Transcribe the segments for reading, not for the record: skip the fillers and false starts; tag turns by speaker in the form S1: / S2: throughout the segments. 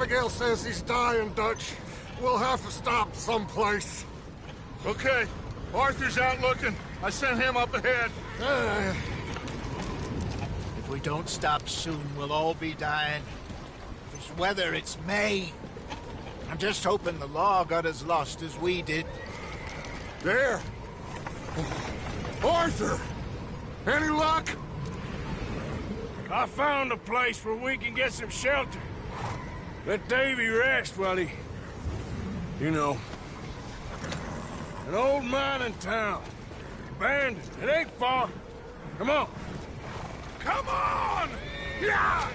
S1: Abigail says he's dying, Dutch. We'll have to stop someplace.
S2: Okay. Arthur's out looking. I sent him up ahead.
S3: If we don't stop soon, we'll all be dying. This weather, it's May. I'm just hoping the law got as lost as we did.
S1: There. Arthur! Any luck?
S4: I found a place where we can get some shelter. Let Davy rest while he... You know. An old mining town. Abandoned. It ain't far. Come on. Come on! Yeah!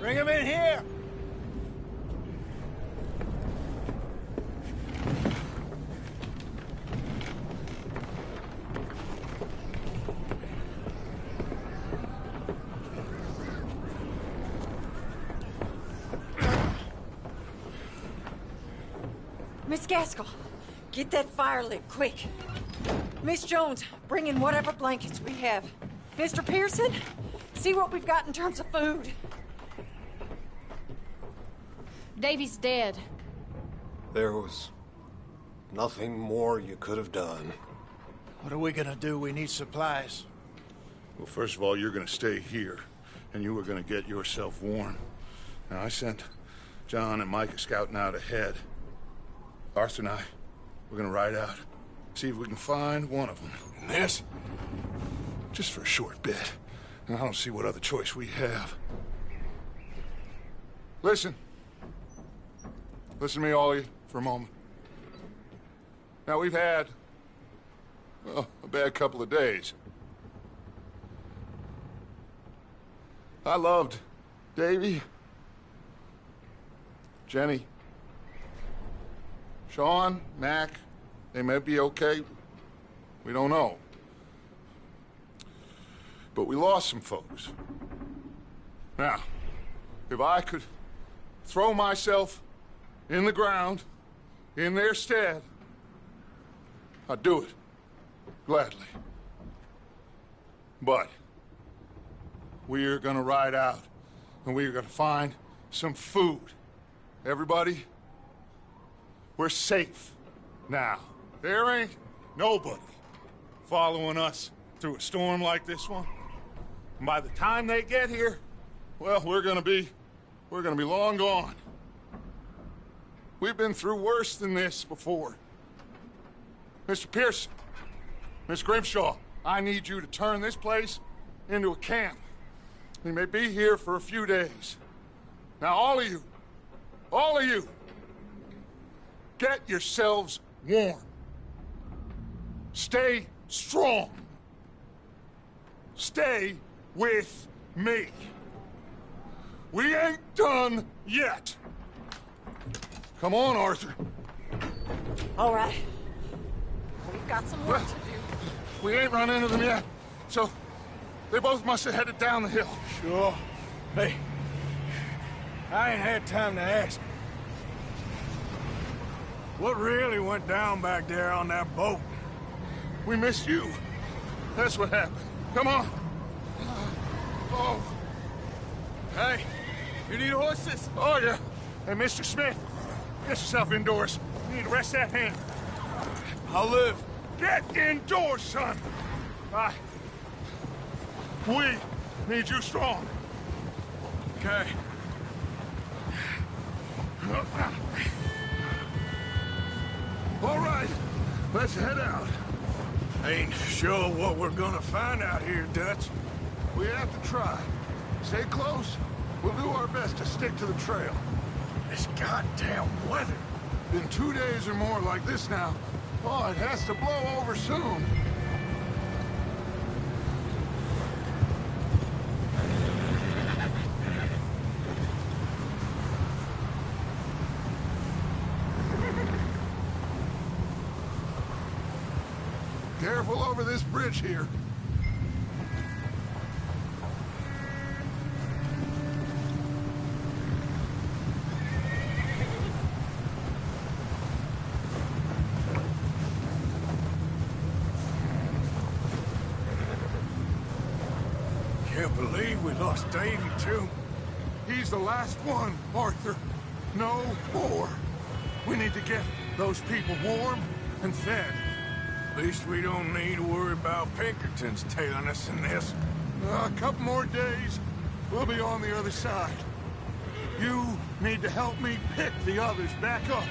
S3: Bring him in here!
S5: Miss Gaskell, get that fire lit, quick. Miss Jones, bring in whatever blankets we have. Mr. Pearson, see what we've got in terms of food.
S6: Davy's dead.
S1: There was nothing more you could have done.
S3: What are we gonna do? We need supplies.
S2: Well, first of all, you're gonna stay here, and you are gonna get yourself warm. Now, I sent John and Micah scouting out ahead. Arthur and I, we're gonna ride out, see if we can find one of them.
S4: And this?
S2: Just for a short bit. And I don't see what other choice we have. Listen. Listen to me, all of you, for a moment. Now, we've had, well, a bad couple of days. I loved Davy, Jenny, Sean, Mac. They may be okay. We don't know. But we lost some folks. Now, if I could throw myself in the ground, in their stead, I'd do it, gladly. But we're gonna ride out, and we're gonna find some food. Everybody, we're safe now. There ain't nobody following us through a storm like this one. And by the time they get here, well, we're gonna be long gone. We've been through worse than this before. Mr. Pearson, Miss Grimshaw, I need you to turn this place into a camp. We may be here for a few days. Now, all of you, get yourselves warm. Stay strong. Stay with me. We ain't done yet. Come on, Arthur.
S5: All right. We've got some work to do.
S2: We ain't run into them yet, so they both must have headed down the hill.
S4: Sure. Hey, I ain't had time to ask. What really went down back there on that boat?
S2: We missed you. That's what happened. Come on. Oh.
S4: Hey, you need horses?
S2: Oh, yeah. Hey, Mr. Smith, get yourself indoors. You need to rest that hand.
S4: I'll live.
S2: Get indoors, son. We need you strong.
S4: Okay.
S2: All right, let's head out.
S4: Ain't sure what we're gonna find out here, Dutch.
S2: We have to try. Stay close. We'll do our best to stick to the trail.
S4: This goddamn weather.
S2: Been 2 days or more like this now. Oh, it has to blow over soon. Careful over this bridge here.
S4: Lost Davy, too.
S2: He's the last one, Arthur. No more. We need to get those people warm and fed.
S4: At least we don't need to worry about Pinkertons tailing us in this.
S2: A couple more days, we'll be on the other side. You need to help me pick the others back up.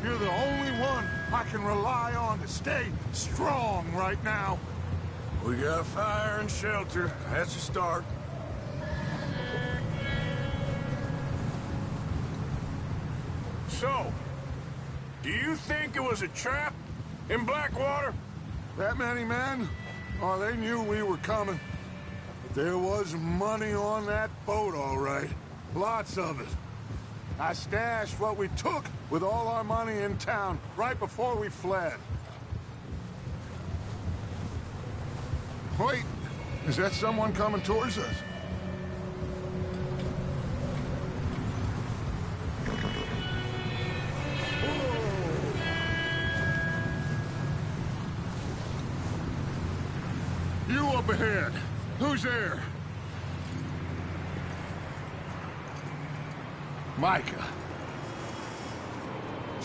S2: You're the only one I can rely on to stay strong right now.
S4: We got fire and shelter. That's a start. So, do you think it was a trap in Blackwater?
S2: That many men? Oh, they knew we were coming. But there was money on that boat, all right. Lots of it. I stashed what we took with all our money in town right before we fled. Wait, is that someone coming towards us? You up ahead. Who's there? Micah.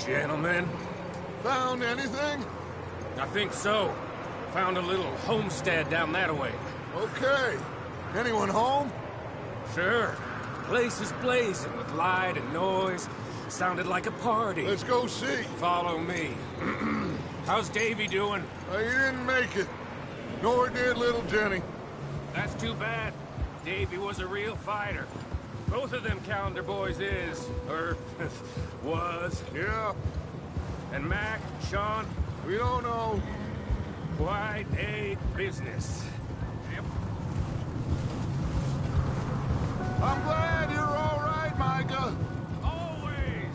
S7: Gentlemen,
S2: Found anything?
S7: I think so. Found a little homestead down that way.
S2: Okay. Anyone home?
S7: Sure. Place is blazing with light and noise. Sounded like a party.
S2: Let's go see.
S7: Follow me. How's Davy doing?
S2: He didn't make it. Nor did little Jenny.
S7: That's too bad. Davy was a real fighter. Both of them calendar boys is, or was.
S2: Yeah,
S7: And Mac, Sean,
S2: we don't know.
S7: quite a business. Yep.
S2: I'm glad you're all right, Micah.
S4: Always.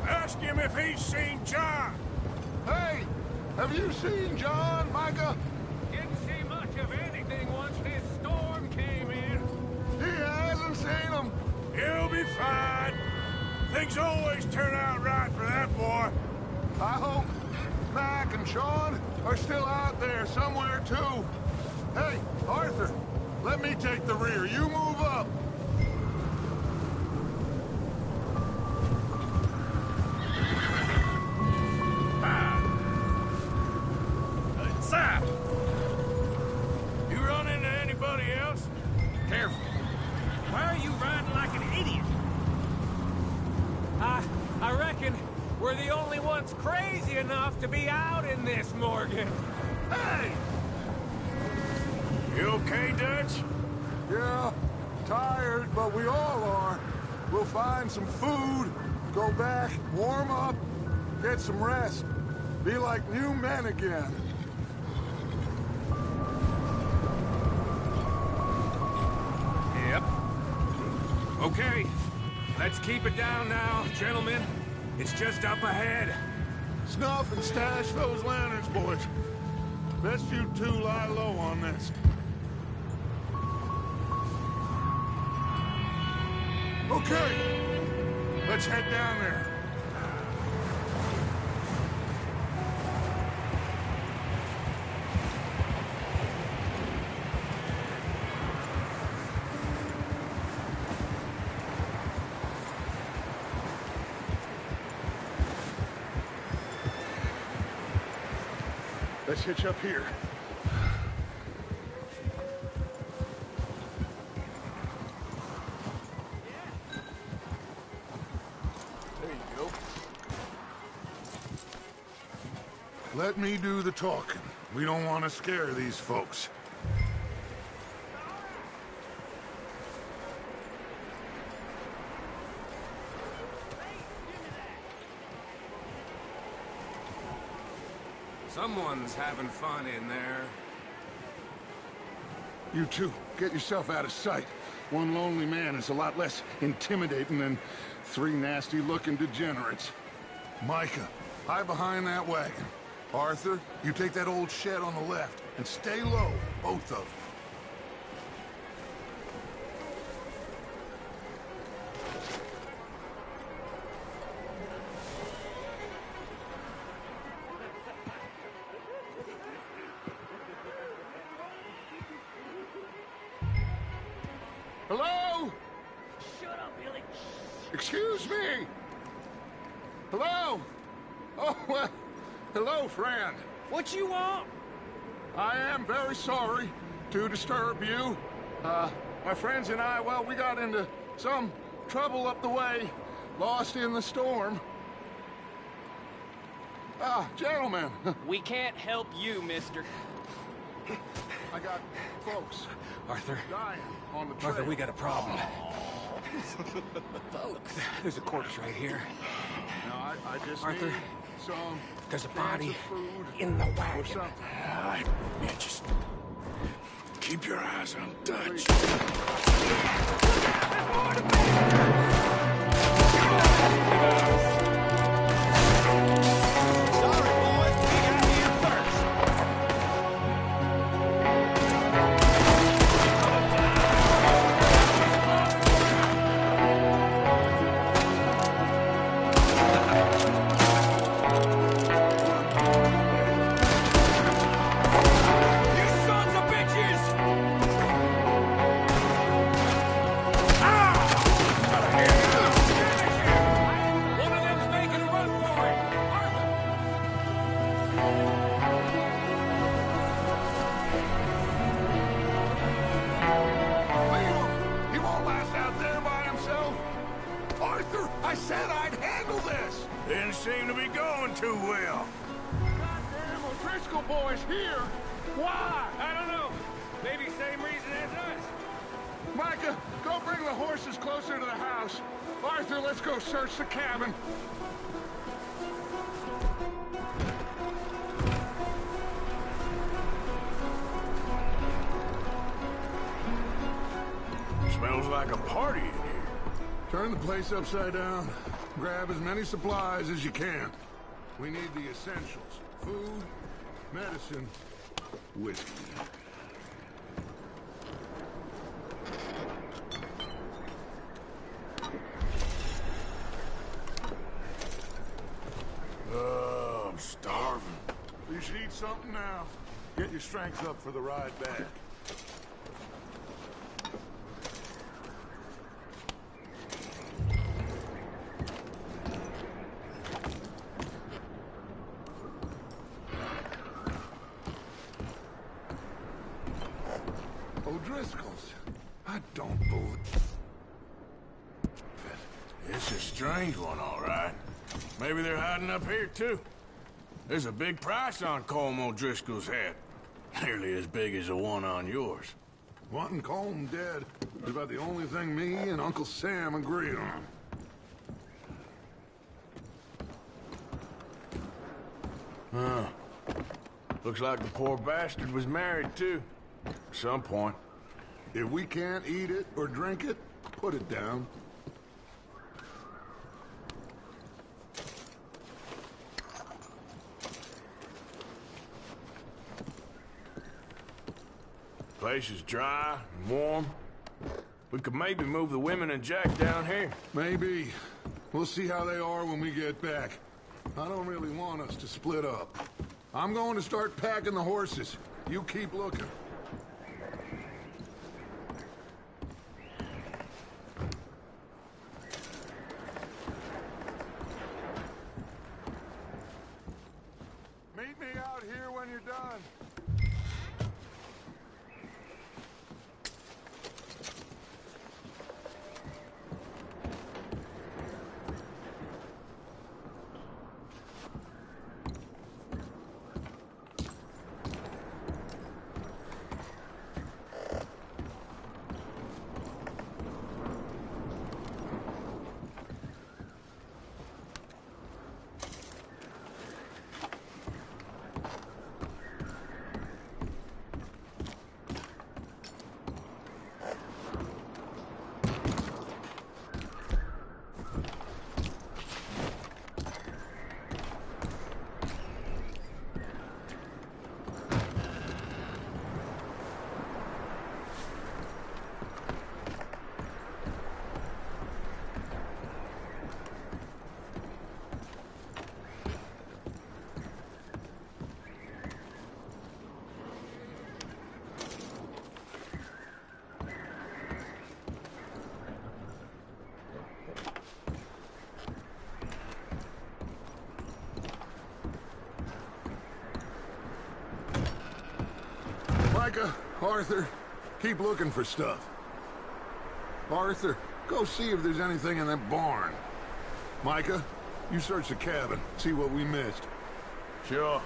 S4: Ask him if he's seen John.
S2: Hey, have you seen John, Micah?
S7: Didn't see much of anything once this storm came in.
S2: He hasn't seen him.
S4: He'll be fine. Things always turn out right for that boy.
S2: I hope Mac and Sean are still out there somewhere, too. Hey, Arthur, let me take the rear. You move up.
S4: Sap! You run into anybody else?
S7: Careful. Why are you riding like an idiot? I reckon we're the only ones crazy enough to be out in this, Morgan.
S2: Hey!
S4: You okay, Dutch?
S2: Yeah, tired, but we all are. We'll find some food, go back, warm up, get some rest. Be like new men again.
S7: Yep. Okay. Let's keep it down now, gentlemen. It's just up ahead.
S2: Snuff and stash those lanterns, boys. Best you two lie low on this. Okay, let's head down there. Let's hitch up here.
S4: There you go.
S2: Let me do the talking. We don't want to scare these folks.
S7: Someone's having fun in there.
S2: You two, get yourself out of sight. One lonely man is a lot less intimidating than three nasty-looking degenerates. Micah, hide behind that wagon. Arthur, you take that old shed on the left, and stay low, both of you. excuse me! Hello? Oh, well, hello, friend.
S4: What you want?
S2: I am very sorry to disturb you. My friends and I, well, we got into some trouble up the way, lost in the storm. Ah, gentlemen.
S8: We can't help you, mister.
S2: I got folks
S7: Arthur,
S2: dying on the trail.
S7: Arthur, we got a problem. There's a corpse right here.
S2: No, I just
S7: Arthur,
S2: need some
S7: there's a
S2: cans
S7: body
S2: of food
S7: in the
S2: or
S7: wagon.
S2: something.
S4: Yeah, just keep your eyes on Dutch.
S9: Sorry, boys, we got here first.
S4: You sons of bitches! One of them's making a run for it! Arthur!
S2: Leave him! He won't last out there by himself. Arthur, I said I'd handle this.
S4: Didn't seem to be going too well.
S2: Goddamn O'Driscoll boys here. Why?
S7: I don't know. Maybe same reason as us.
S2: Micah, go bring the horses closer to the house. Arthur, let's go search the cabin.
S4: Smells like a party in here.
S2: Turn the place upside down. Grab as many supplies as you can. We need the essentials. Food, medicine, whiskey.
S4: I'm starving.
S2: You should eat something now. Get your strength up for the ride back. O'Driscoll's. I don't believe it.
S4: It's a strange one, all right. Maybe they're hiding up here, too. There's a big price on Colm O'Driscoll's head. Nearly as big as the one on yours.
S2: Wanting Colm dead is about the only thing me and Uncle Sam agree on.
S4: Huh. Looks like the poor bastard was married, too. At some point.
S2: If we can't eat it or drink it, put it down.
S4: Place is dry and warm. We could maybe move the women and Jack down here.
S2: Maybe. We'll see how they are when we get back. I don't really want us to split up. I'm going to start packing the horses. You keep looking. Meet me out here when you're done. Micah, Arthur, keep looking for stuff. Arthur, go see if there's anything in that barn. Micah, you search the cabin, see what we missed.
S4: Sure.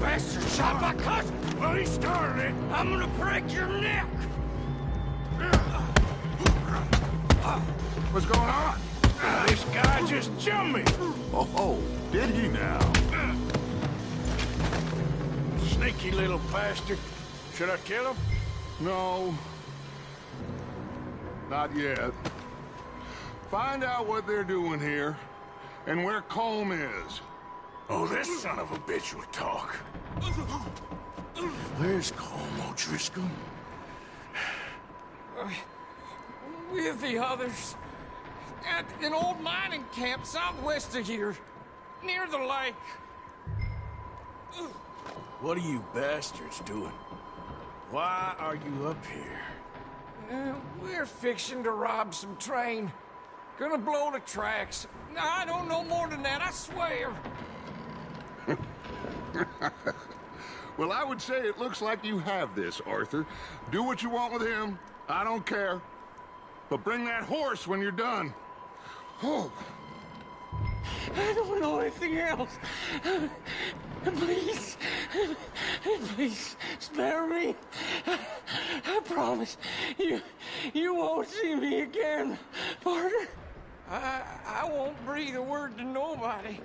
S7: Bastard shot my cousin! Well, he started it. I'm gonna break your neck!
S2: What's going on?
S4: This guy just jumped me!
S2: Oh, did he now?
S4: Sneaky little bastard. Should I kill him?
S2: No. Not yet. Find out what they're doing here, and where Colm is.
S4: Oh, this son of a bitch will talk. Where's Colm O'Driscoll?
S8: With the others. At an old mining camp southwest of here. Near the lake.
S4: What are you bastards doing? Why are you up here?
S8: We're fixing to rob some train. Gonna blow the tracks. I don't know more than that, I swear.
S2: Well, I would say it looks like you have this, Arthur. Do what you want with him. I don't care. But bring that horse when you're done. Oh.
S8: I don't know anything else. Please. Please, spare me. I promise you won't see me again, partner. I won't breathe a word to nobody.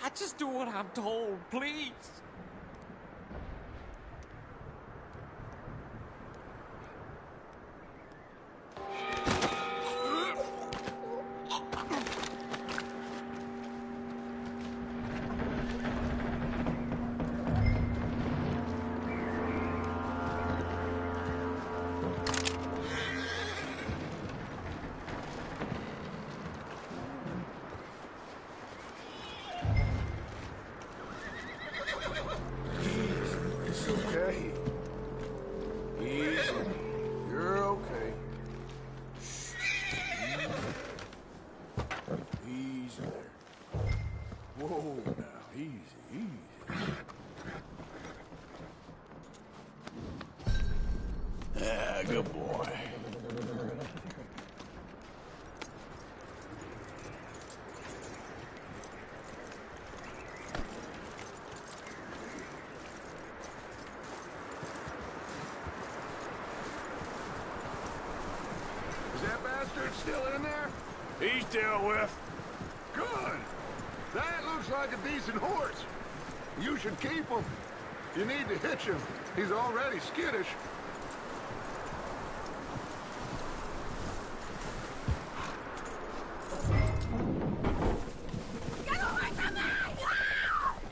S8: I just do what I'm told, please.
S4: It's okay. Easy. You're okay. Easy there. Whoa, now. Easy, easy. Ah, good boy.
S2: Is that bastard still in there?
S4: He's dealt with.
S2: Good. That looks like a decent horse. You should keep him. You need to hitch him. He's already skittish.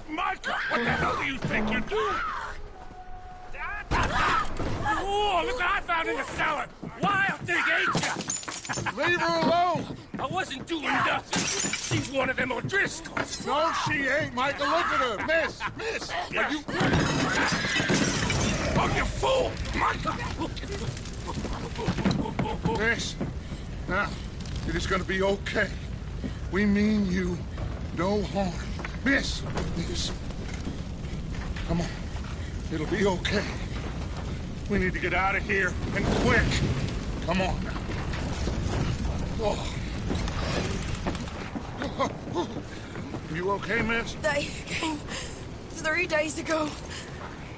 S7: Micah, what the hell do you think you're doing? Oh, look what I found in the cellar! Wild thing, ain't ya?
S2: Leave her alone!
S7: I wasn't doing nothing. She's one of them O'Driscolls.
S2: No, she ain't, Micah. Look at her. Miss, are you...
S7: Oh, you fool! Micah!
S2: Miss, now, it is gonna be okay. We mean you no harm. Miss, come on. It'll be okay. We need to get out of here, and quick. Come on now. Oh. You okay, miss?
S10: They came 3 days ago.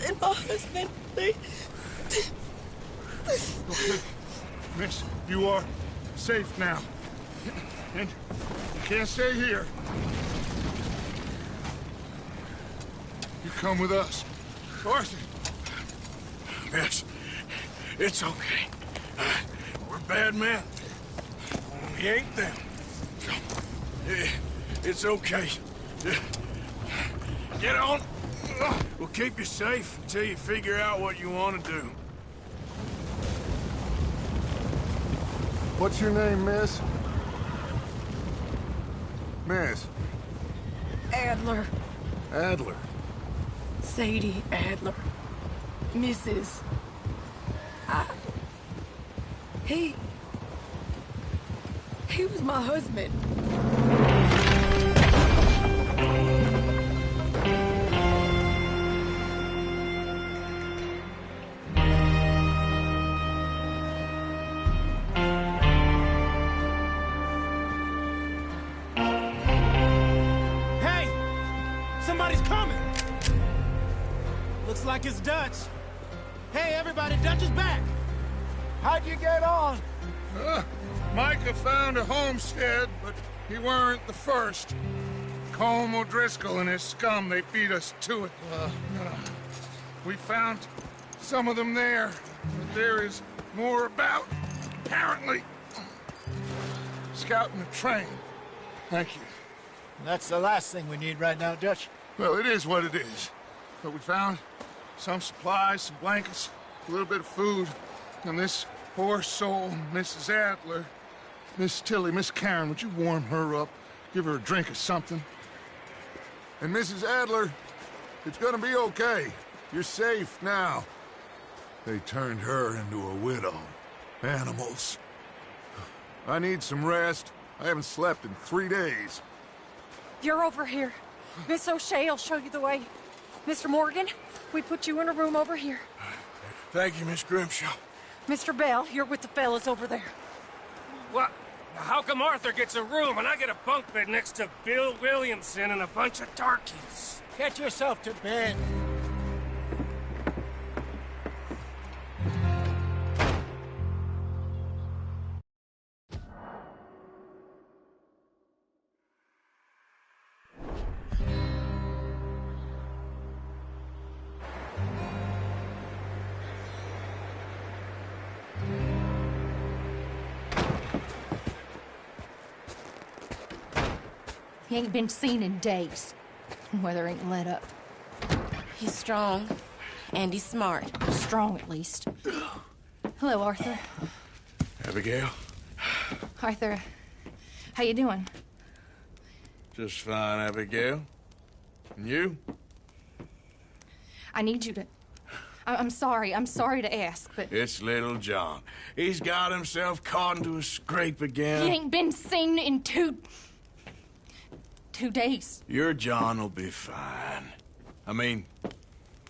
S10: And my husband, they...
S2: Okay. Miss, you are safe now. And you can't stay here. You come with us. Arthur!
S4: Miss, it's okay. We're bad men. We ain't them. It's okay. Get on. We'll keep you safe until you figure out what you want to do.
S2: What's your name, miss? Miss.
S10: Adler.
S2: Adler.
S10: Sadie Adler. Mrs. He was my husband.
S9: Hey! Somebody's coming! Looks like it's Dutch. Hey, everybody, Dutch is back!
S3: How'd you get on?
S2: Micah found a homestead, but he weren't the first. Colm O'Driscoll and his scum, they beat us to it. We found some of them there, but there is more about, apparently. Scouting the train. Thank you.
S3: That's the last thing we need right now, Dutch.
S2: Well, it is what it is. But we found some supplies, some blankets, a little bit of food, and this poor soul, Mrs. Adler, Miss Tilly, Miss Karen, would you warm her up? Give her a drink or something? And Mrs. Adler, it's gonna be okay. You're safe now. They turned her into a widow. Animals. I need some rest. I haven't slept in 3 days.
S5: You're over here. Miss O'Shea will show you the way. Mr. Morgan, we put you in a room over here.
S4: Thank you, Miss Grimshaw.
S5: Mr. Bell, you're with the fellas over there.
S7: What? How come Arthur gets a room and I get a bunk bed next to Bill Williamson and a bunch of darkies?
S3: Get yourself to bed.
S6: He ain't been seen in days. Weather ain't let up.
S10: He's strong, and he's smart.
S6: Strong, at least. Hello, Arthur.
S4: Abigail?
S6: Arthur, how you doing?
S4: Just fine, Abigail. And you?
S6: I need you to... I'm sorry to ask, but...
S4: It's little John. He's got himself caught into a scrape again.
S6: He ain't been seen in 2 days.
S4: Your John will be fine. I mean,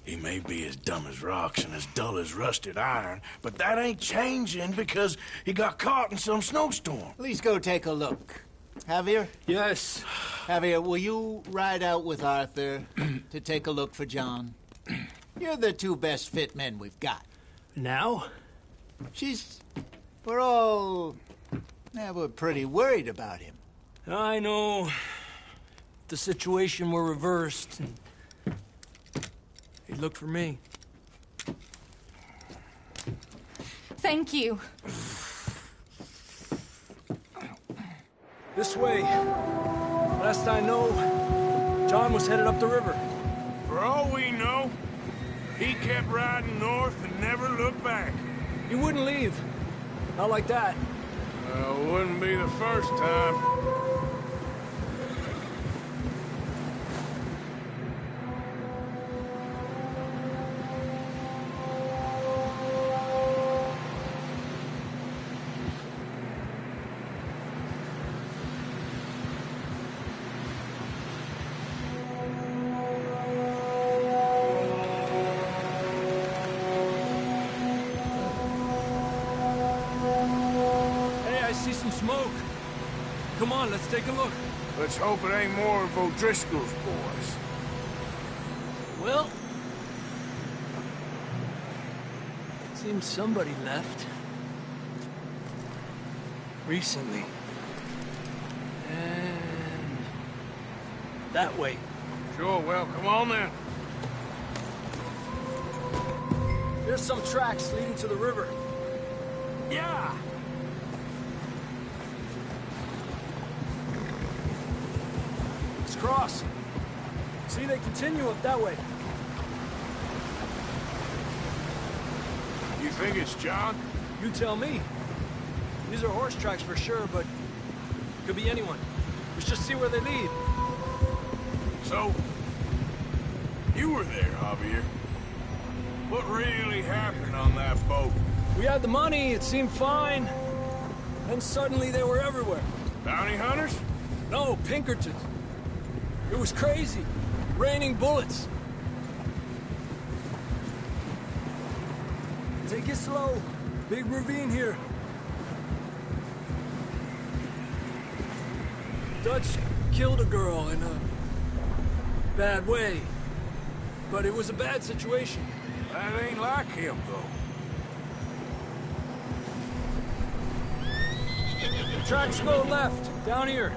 S4: he may be as dumb as rocks and as dull as rusted iron, but that ain't changing because he got caught in some snowstorm.
S3: Please go take a look. Javier?
S9: Yes.
S3: Javier, will you ride out with Arthur to take a look for John? You're the 2 best fit men we've got.
S9: Now?
S3: We're pretty worried about him.
S9: I know. The situation were reversed. He looked for me.
S6: Thank you.
S9: This way. Last I know, John was headed up the river.
S7: For all we know, he kept riding north and never looked back.
S9: He wouldn't leave. Not like that.
S7: Wouldn't be the first time.
S9: Smoke. Come on, let's take a look.
S7: Let's hope it ain't more of O'Driscoll's boys.
S9: Well, seems somebody left. Recently. And that way.
S7: Sure, well, come on then.
S9: There's some tracks leading to the river.
S7: Yeah!
S9: Cross. See, they continue up that way.
S7: You think it's John?
S9: You tell me. These are horse tracks for sure, but could be anyone. Let's just see where they lead.
S4: So, you were there, Javier. What really happened on that boat?
S9: We had the money, it seemed fine. Then suddenly they were everywhere.
S4: Bounty hunters?
S9: No, Pinkertons. It was crazy. Raining bullets. Take it slow. Big ravine here. Dutch killed a girl in a bad way. But it was a bad situation.
S4: That ain't like him, though.
S9: The tracks go left, down here.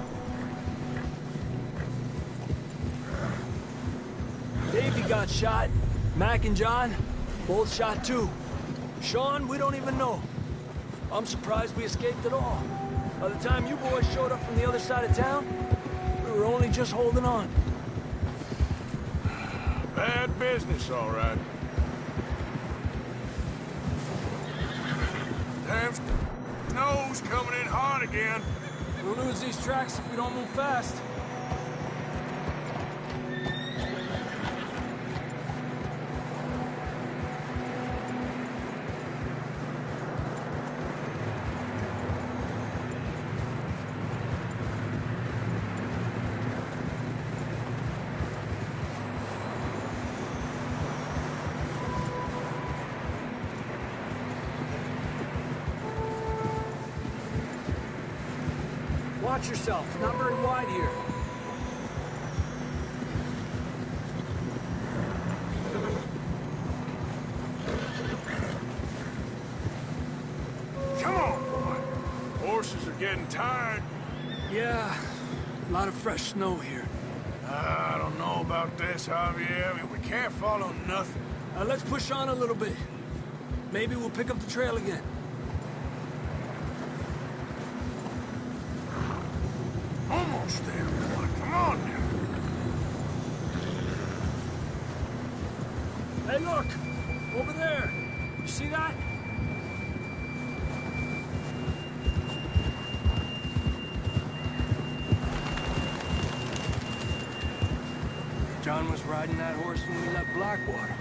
S9: Davey got shot. Mac and John, both shot too. Sean, we don't even know. I'm surprised we escaped at all. By the time you boys showed up from the other side of town, we were only just holding on.
S4: Bad business, all right. Damn snow's coming in hard again.
S9: We'll lose these tracks if we don't move fast. Watch yourself. It's not very wide here.
S4: Come on, boy. Horses are getting tired.
S9: Yeah, a lot of fresh snow here.
S4: I don't know about this, Javier. I mean, we can't follow nothing.
S9: Let's push on a little bit. Maybe we'll pick up the trail again.
S4: Almost there, boy. Come on now.
S9: Hey, look! Over there! You see that? John was riding that horse when we left Blackwater.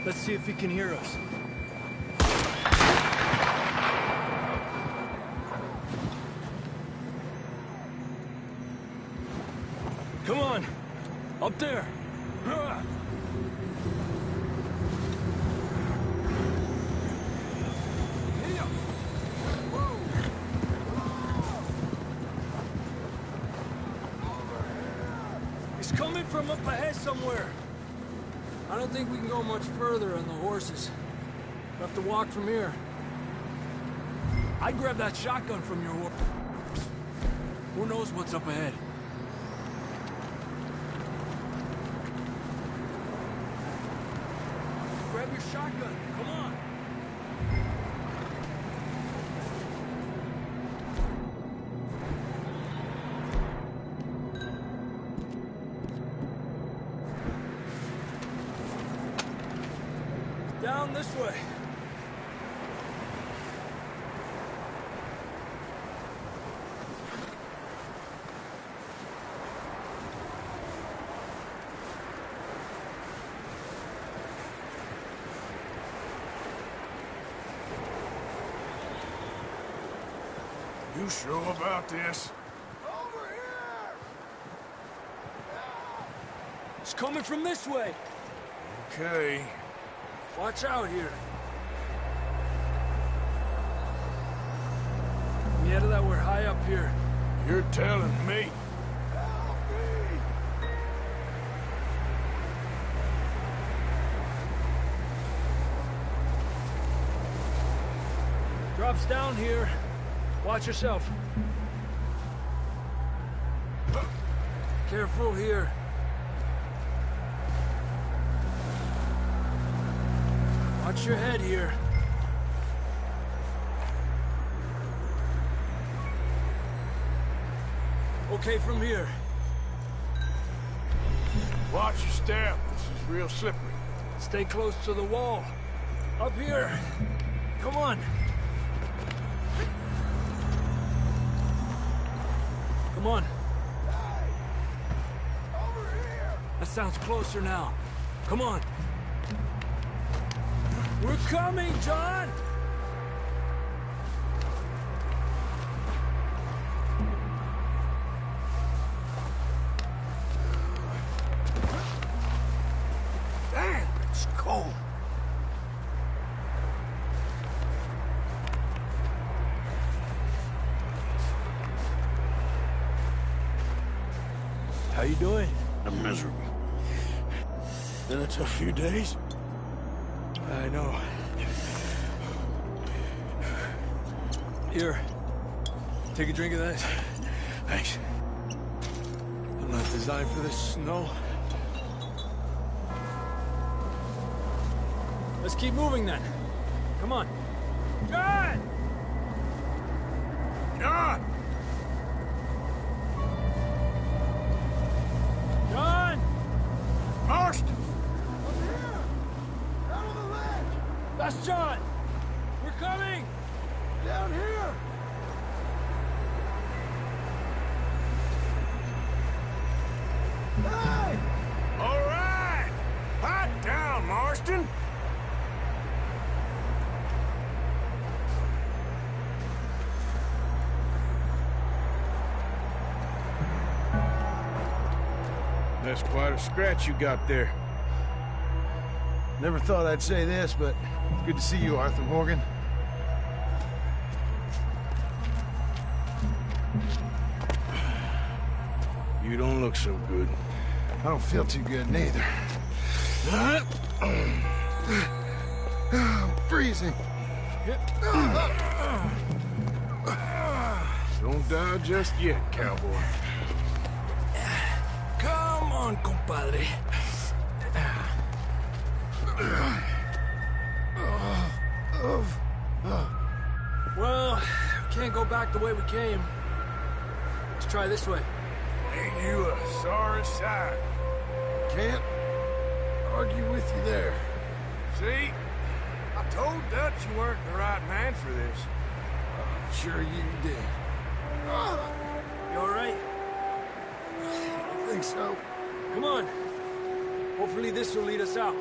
S9: Let's see if he can hear us. Come on! Up there! He's coming from up ahead somewhere. I don't think we can go much further on the horses. We'll have to walk from here. I'd grab that shotgun from your horse. Who knows what's up ahead? Grab your shotgun. Come on. Down this way.
S4: You sure about this?
S9: It's coming from this way.
S4: Okay.
S9: Watch out here. Yeah, that we're high up here.
S4: You're telling me.
S9: Drops down here. Watch yourself. Careful here. Watch your head here. Okay from here.
S4: Watch your step. This is real slippery.
S9: Stay close to the wall. Up here. Come on. Come on. That sounds closer now. Come on. We're coming, John!
S4: Damn, it's cold.
S9: How you doing?
S4: I'm miserable. Been a tough few days.
S9: I know. Here. Take a drink of that.
S4: Thanks.
S9: I'm not designed for this snow. Let's keep moving then. Come on. John!
S4: John!
S9: John!
S4: Marston!
S9: That's John! We're coming!
S4: Down here! Hey! All right! Pipe down, Marston! That's quite a scratch you got there.
S11: Never thought I'd say this, but it's good to see you, Arthur Morgan.
S4: You don't look so good.
S11: I don't feel too good neither. I'm freezing.
S4: Don't die just yet, cowboy.
S9: Come on, compadre. Well, we can't go back the way we came. Let's try this way.
S4: Ain't you a sorry sight?
S11: Can't argue with you there.
S4: See? I told Dutch you weren't the right man for this.
S11: I'm sure you did.
S9: You all right?
S11: I think so.
S9: Come on. Hopefully this will lead us out.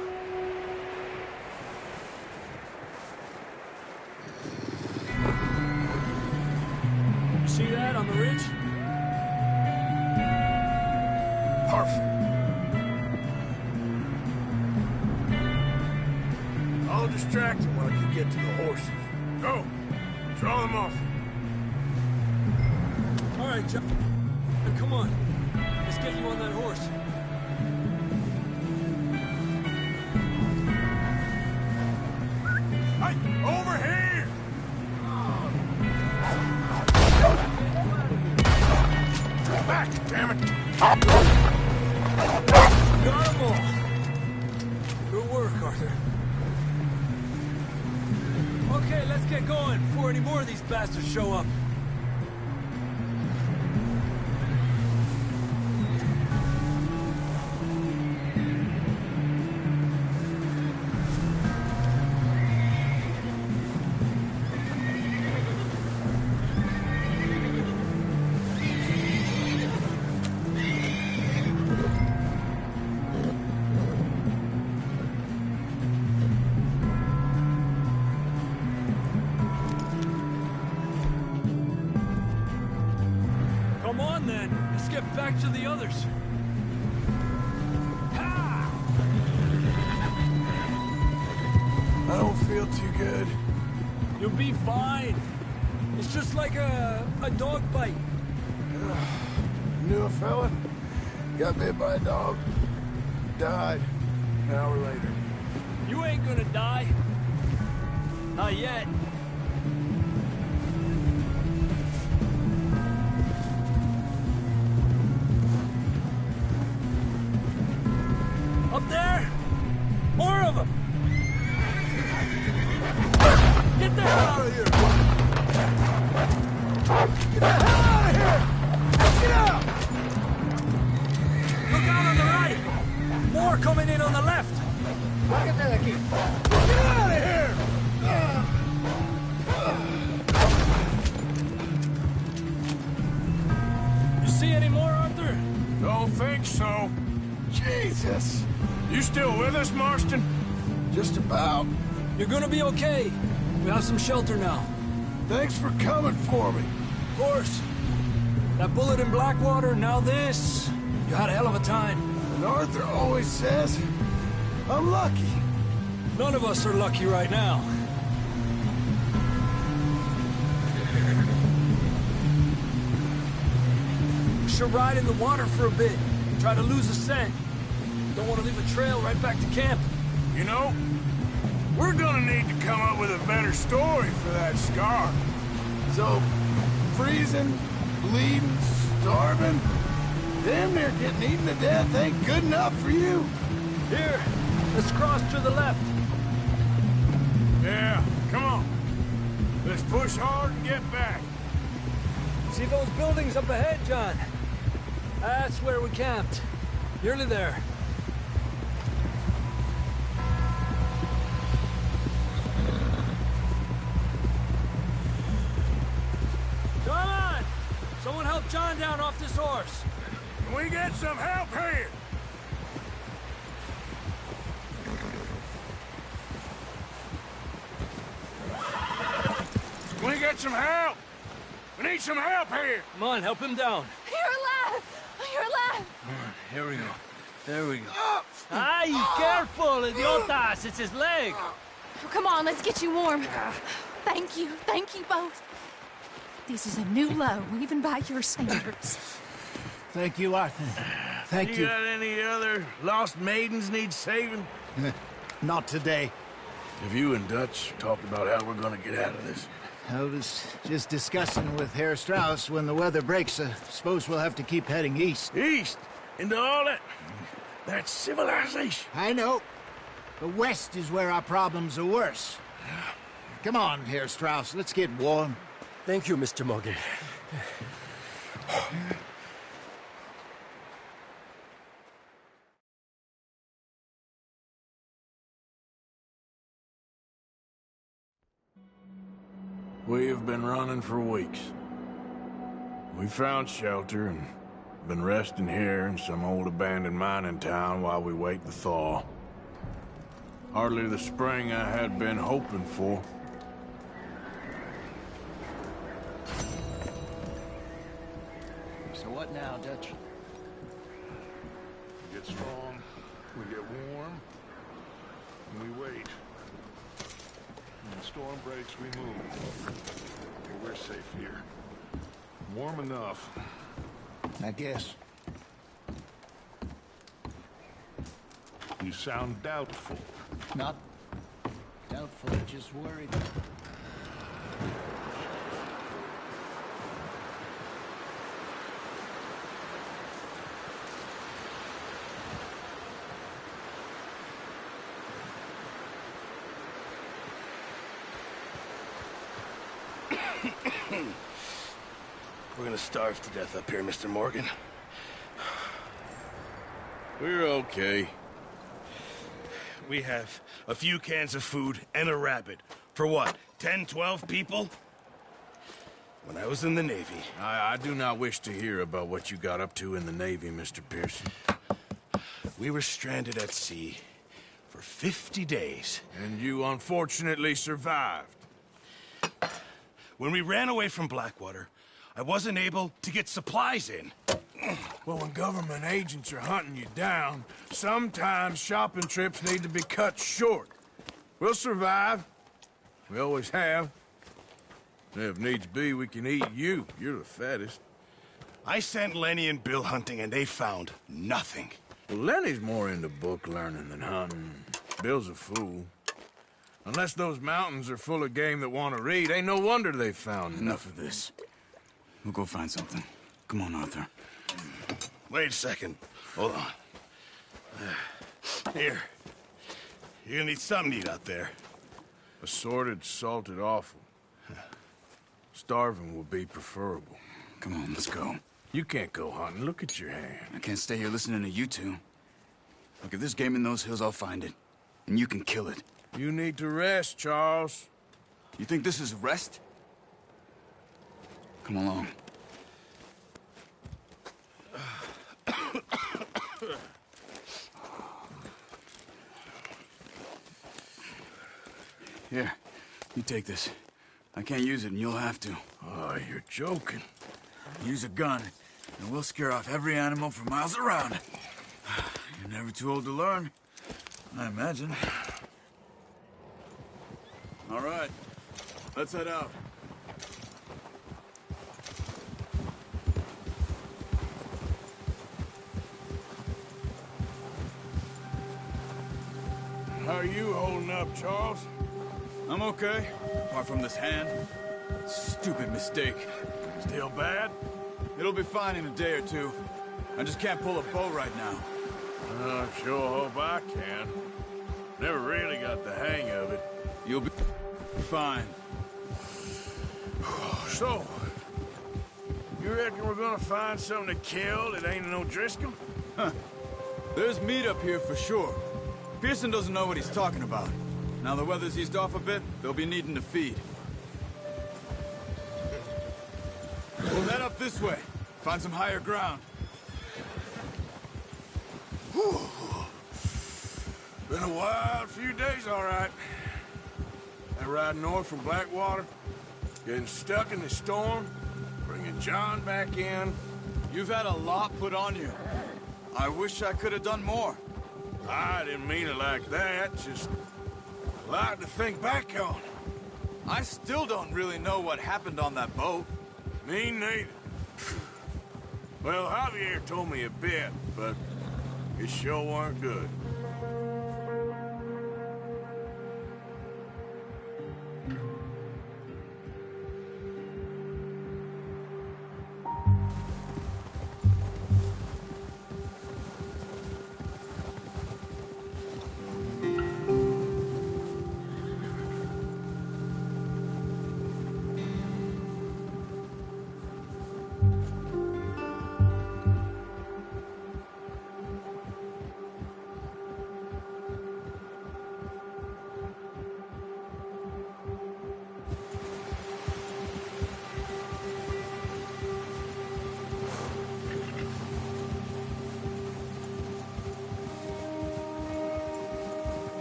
S9: You see that on the ridge?
S4: Perfect. I'll distract him while you get to the horses. Go. Draw them off.
S9: All right, John. Come on. Let's get you on that horse.
S4: Hey, over here! Back, damn it!
S9: Got 'em all. Good work, Arthur. Okay, let's get going before any more of these bastards show up. Come on, then. Let's get back to the others.
S11: I don't feel too good.
S9: You'll be fine. It's just like a dog bite.
S11: Knew a fella, got bit by a dog, died an hour later.
S9: You ain't gonna die. Not yet. Up there! More of them! Get the hell out of here!
S11: Get the hell out of here! Get out!
S9: Look out on the right! More coming in on the left!
S11: Get out of here!
S9: You see any more, Arthur?
S4: Don't think so.
S11: Jesus!
S4: You still with us, Marston?
S11: Just about.
S9: You're gonna be okay. We have some shelter now.
S11: Thanks for coming for me.
S9: Of course. That bullet in Blackwater, now this. You had a hell of a time.
S11: And Arthur always says, I'm lucky.
S9: None of us are lucky right now. We should ride in the water for a bit. Try to lose a scent. Don't want to leave a trail right back to camp.
S4: You know, we're gonna need to come up with a better story for that scar.
S11: So, freezing, bleeding, starving, damn near getting eaten to death ain't good enough for you.
S9: Here, let's cross to the left.
S4: Yeah, come on. Let's push hard and get back.
S9: See those buildings up ahead, John? That's where we camped. Nearly there. Come on! Someone help John down off this horse.
S4: Can we get some help here? Can we get some help? We need some help here.
S9: Come on, help him down.
S6: You're alive! You're alive!
S9: Here we go. There we go. Ay, careful, idiotas! It's his leg.
S6: Oh, come on, let's get you warm. Thank you both. This is a new low, even by your standards.
S3: Thank you, Arthur. Thank you.
S4: You got any other lost maidens need saving?
S3: Not today.
S11: Have you and Dutch talked about how we're gonna get out of this?
S3: I was just discussing with Herr Strauss when the weather breaks. I suppose we'll have to keep heading east.
S4: East? Into all that civilization?
S3: I know. But west is where our problems are worse. Come on, Herr Strauss, let's get warm.
S9: Thank you, Mr. Morgan.
S4: We have been running for weeks. We found shelter and been resting here in some old abandoned mining town while we wait the thaw. Hardly the spring I had been hoping for.
S3: So what now, Dutch?
S2: We get strong, we get warm, and we wait. When the storm breaks, we move. And we're safe here. Warm enough.
S3: I guess.
S2: You sound doubtful.
S3: Not doubtful, just worried.
S11: We're gonna starve to death up here, Mr. Morgan.
S4: We're okay.
S11: We have a few cans of food and a rabbit. For what, 10, 12 people? When I was in the Navy...
S4: I do not wish to hear about what you got up to in the Navy, Mr. Pearson.
S11: We were stranded at sea for 50 days.
S4: And you unfortunately survived.
S11: When we ran away from Blackwater, I wasn't able to get supplies in.
S4: Well, when government agents are hunting you down, sometimes shopping trips need to be cut short. We'll survive. We always have. And if needs be, we can eat you. You're the fattest.
S11: I sent Lenny and Bill hunting, and they found nothing.
S4: Well, Lenny's more into book learning than hunting. Bill's a fool. Unless those mountains are full of game that want to read, ain't no wonder they found
S12: Enough of this. We'll go find something. Come on, Arthur.
S11: Wait a second. Hold on. Here. You're gonna need something to eat out there.
S4: Assorted, salted offal. Starving will be preferable.
S12: Come on, let's go.
S4: You can't go hunting. Look at your hand.
S12: I can't stay here listening to you two. Look, if there's game in those hills, I'll find it. And you can kill it.
S4: You need to rest, Charles.
S12: You think this is rest? Come along. Here, you take this. I can't use it, and you'll have to.
S4: Oh, you're joking.
S12: Use a gun, and we'll scare off every animal for miles around. You're never too old to learn, I imagine. All right, let's head out.
S4: How are you holding up, Charles?
S12: I'm okay, apart from this hand. Stupid mistake.
S4: Still bad?
S12: It'll be fine in a day or two. I just can't pull a bow right now.
S4: I sure hope I can. Never really got the hang of it.
S12: You'll be fine.
S4: So, you reckon we're gonna find something to kill that ain't no Driscoll?
S12: Huh. There's meat up here for sure. Pearson doesn't know what he's talking about. Now the weather's eased off a bit, they'll be needing to feed. We'll head up this way. Find some higher ground.
S4: Whew. Been a wild few days, all right. That ride north from Blackwater, getting stuck in the storm, bringing John back in.
S12: You've had a lot put on you. I wish I could have done more.
S4: I didn't mean it like that, just a lot to think back on.
S12: I still don't really know what happened on that boat.
S4: Me neither. Well, Javier told me a bit, but it sure weren't good.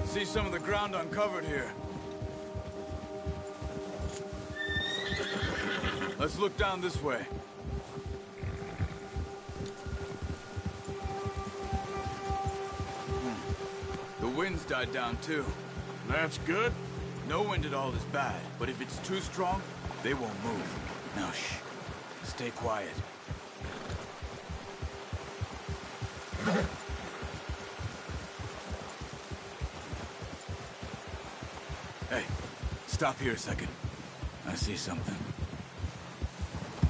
S12: See some of the ground uncovered here. Let's look down this way. The wind's died down too.
S4: That's good.
S12: No wind at all is bad, but if it's too strong, they won't move. Now shh. Stay quiet. Hey, stop here a second. I see something.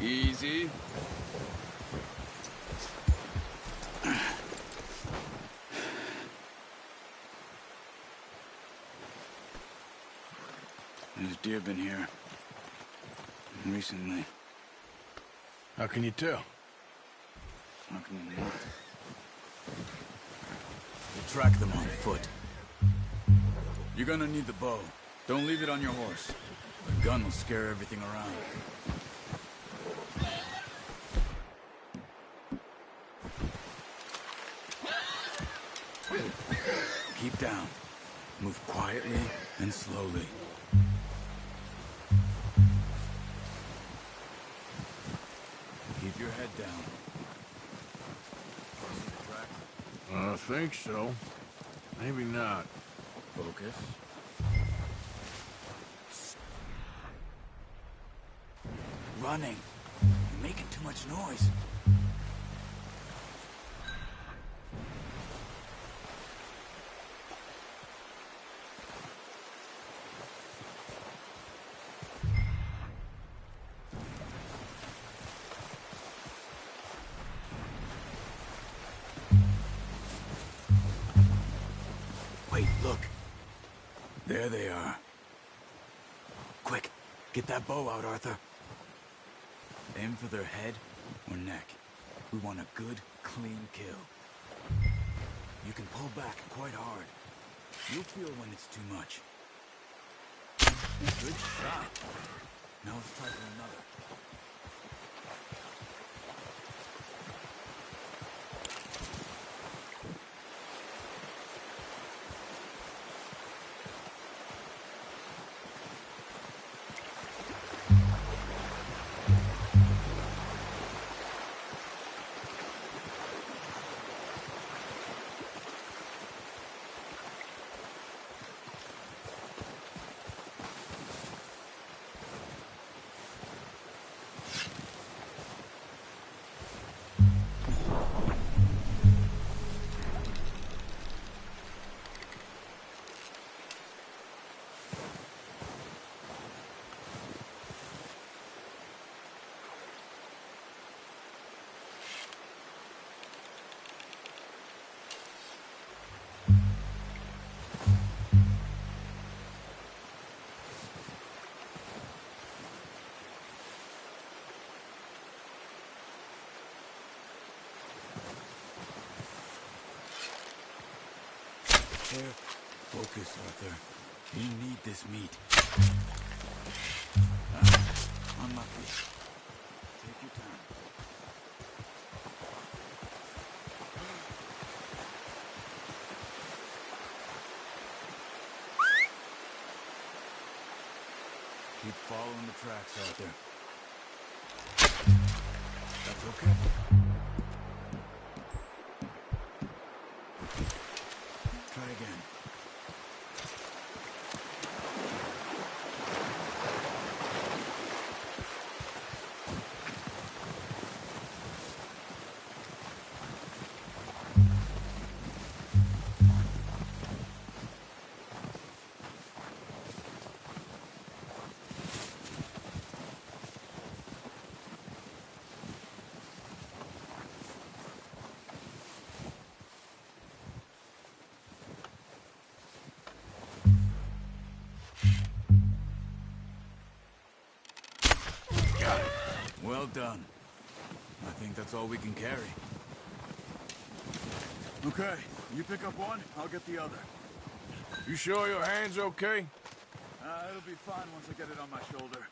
S12: Easy. There's deer been here. Recently.
S4: How can you tell?
S12: How can you not? We'll track them on foot. You're gonna need the bow. Don't leave it on your horse. The gun will scare everything around. Keep down. Move quietly and slowly. Keep your head down. See the tracks?
S4: I think so. Maybe not.
S12: Focus. Running. You're making too much noise. Wait, look. There they are. Quick, get that bow out, Arthur. Aim for their head or neck. We want a good, clean kill. You can pull back quite hard. You'll feel when it's too much. Good shot. Now let's try for another. there. Focus, Arthur. You need this meat. Unlucky. Take your time. Keep following the tracks, Arthur. That's okay. Try again. Well done. I think that's all we can carry. Okay, you pick up one, I'll get the other.
S4: You sure your hand's okay?
S12: It'll be fine once I get it on my shoulder.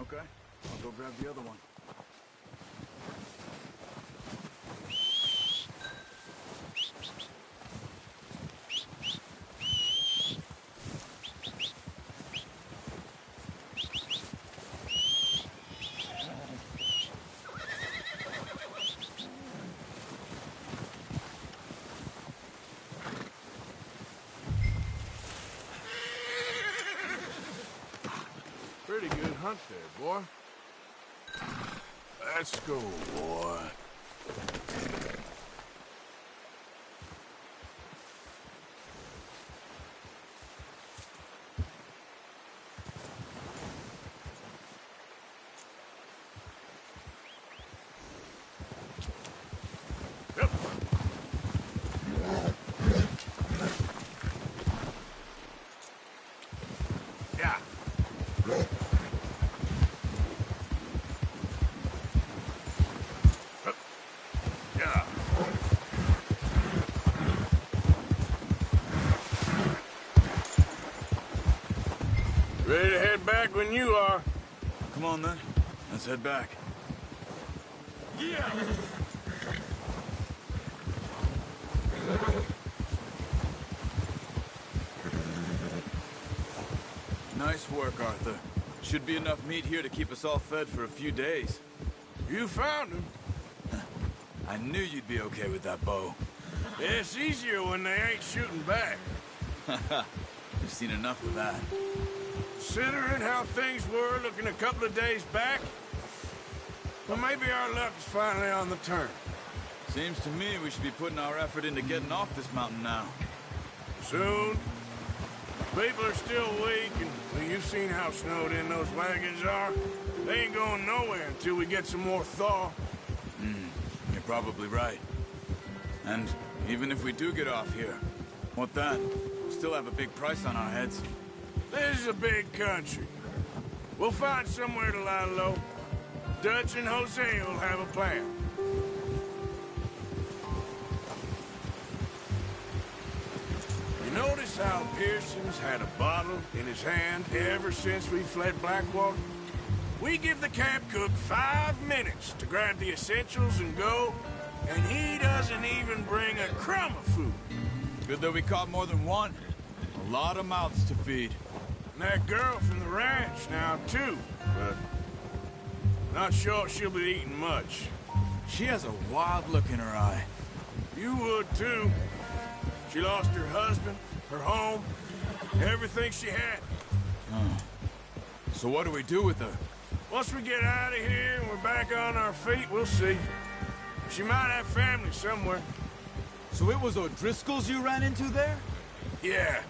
S12: Okay, I'll go grab the other one.
S4: Pretty good hunt there, boy. Let's go, boy. Yep. Yeah. Yeah. Ready to head back when you are.
S12: Come on then, let's head back.
S4: Yeah.
S12: Nice work, Arthur. Should be enough meat here to keep us all fed for a few days.
S4: You found him.
S12: I knew you'd be okay with that bow.
S4: It's easier when they ain't shooting back.
S12: You've seen enough of that.
S4: Considering how things were looking a couple of days back, well, maybe our luck is finally on the turn.
S12: Seems to me we should be putting our effort into getting off this mountain now.
S4: Soon. People are still weak, and well, you've seen how snowed in those wagons are. They ain't going nowhere until we get some more thaw.
S12: You're probably right. And even if we do get off here, what then? We still have a big price on our heads.
S4: This is a big country. We'll find somewhere to lie low. Dutch and Jose will have a plan. You notice how Pearson's had a bottle in his hand ever since we fled Blackwater? We give the camp cook 5 minutes to grab the essentials and go, and he doesn't even bring a crumb of food.
S12: Good that we caught more than one. A lot of mouths to feed.
S4: And that girl from the ranch now, too, but not sure she'll be eating much.
S12: She has a wild look in her eye.
S4: You would, too. She lost her husband, her home, everything she had.
S12: So what do we do with her?
S4: Once we get out of here and we're back on our feet, we'll see. She might have family somewhere.
S12: So it was O'Driscoll's you ran into there?
S4: Yeah.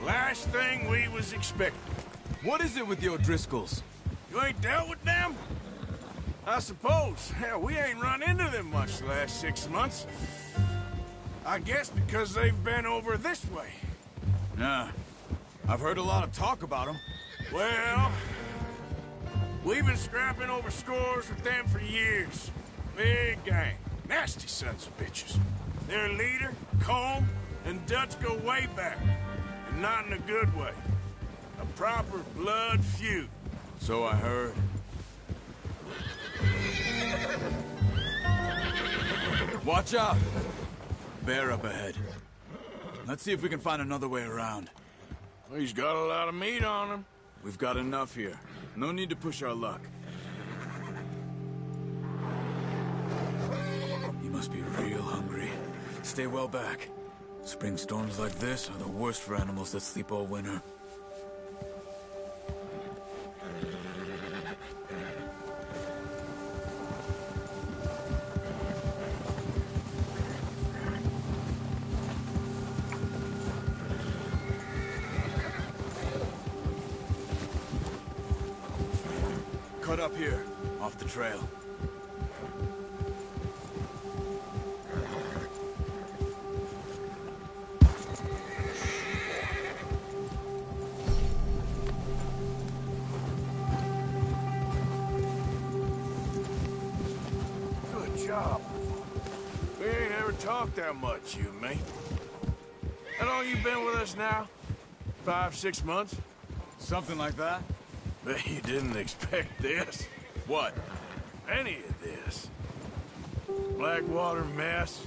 S4: Last thing we was expecting.
S12: What is it with the O'Driscolls?
S4: You ain't dealt with them? I suppose. Hell, we ain't run into them much the last 6 months. I guess because they've been over this way.
S12: Yeah. I've heard a lot of talk about them.
S4: Well, we've been scrapping over scores with them for years. Big gang. Now, nasty sons of bitches. Their leader, Combe, and Dutch go way back, and not in a good way. A proper blood feud.
S12: So I heard. Watch out! Bear up ahead. Let's see if we can find another way around.
S4: He's got a lot of meat on him.
S12: We've got enough here. No need to push our luck. You must be real hungry. Stay well back. Spring storms like this are the worst for animals that sleep all winter. Cut up here, off the trail.
S4: Good job. We ain't ever talked that much, you and me. How long you been with us now? 5, 6 months?
S12: Something like that?
S4: Bet you didn't expect this.
S12: What?
S4: Any of this. Blackwater mess.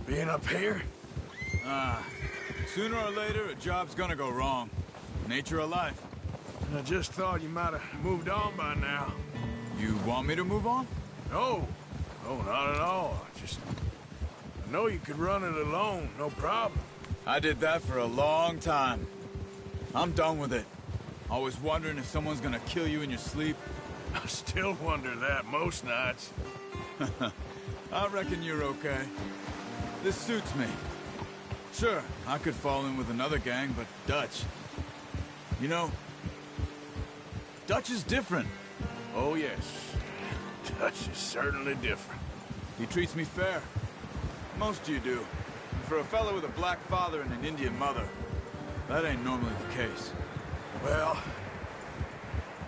S4: Being up here?
S12: Sooner or later, a job's gonna go wrong. Nature of life.
S4: I just thought you might have moved on by now.
S12: You want me to move on?
S4: No. No, not at all. I know you could run it alone, no problem.
S12: I did that for a long time. I'm done with it. Always wondering if someone's gonna kill you in your sleep.
S4: I still wonder that most nights.
S12: I reckon you're okay. This suits me. Sure, I could fall in with another gang, but Dutch... You know, Dutch is different.
S4: Oh, yes. Dutch is certainly different.
S12: He treats me fair. Most of you do. And for a fellow with a black father and an Indian mother, that ain't normally the case.
S4: Well,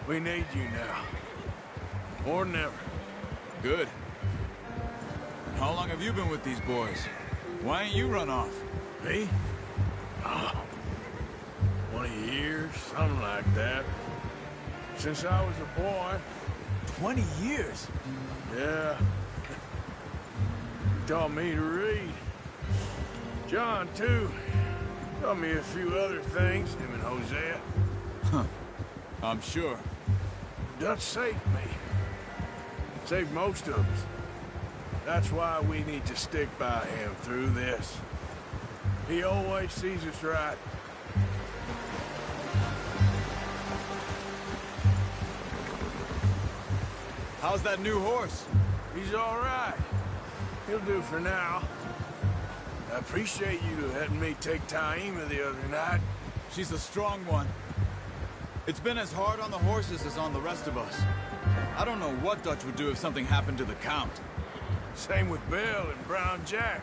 S4: we need you now. More than ever.
S12: Good. How long have you been with these boys? Why ain't you run off?
S4: Me? 20 years, something like that. Since I was a boy.
S12: 20 years?
S4: Yeah. He taught me to read. John, too. Taught me a few other things, him and Hosea.
S12: Huh. I'm sure.
S4: Dutch saved me. Saved most of us. That's why we need to stick by him through this. He always sees us right.
S12: How's that new horse?
S4: He's all right. He'll do for now. I appreciate you letting me take Taima the other night.
S12: She's a strong one. It's been as hard on the horses as on the rest of us. I don't know what Dutch would do if something happened to the Count.
S4: Same with Bill and Brown Jack.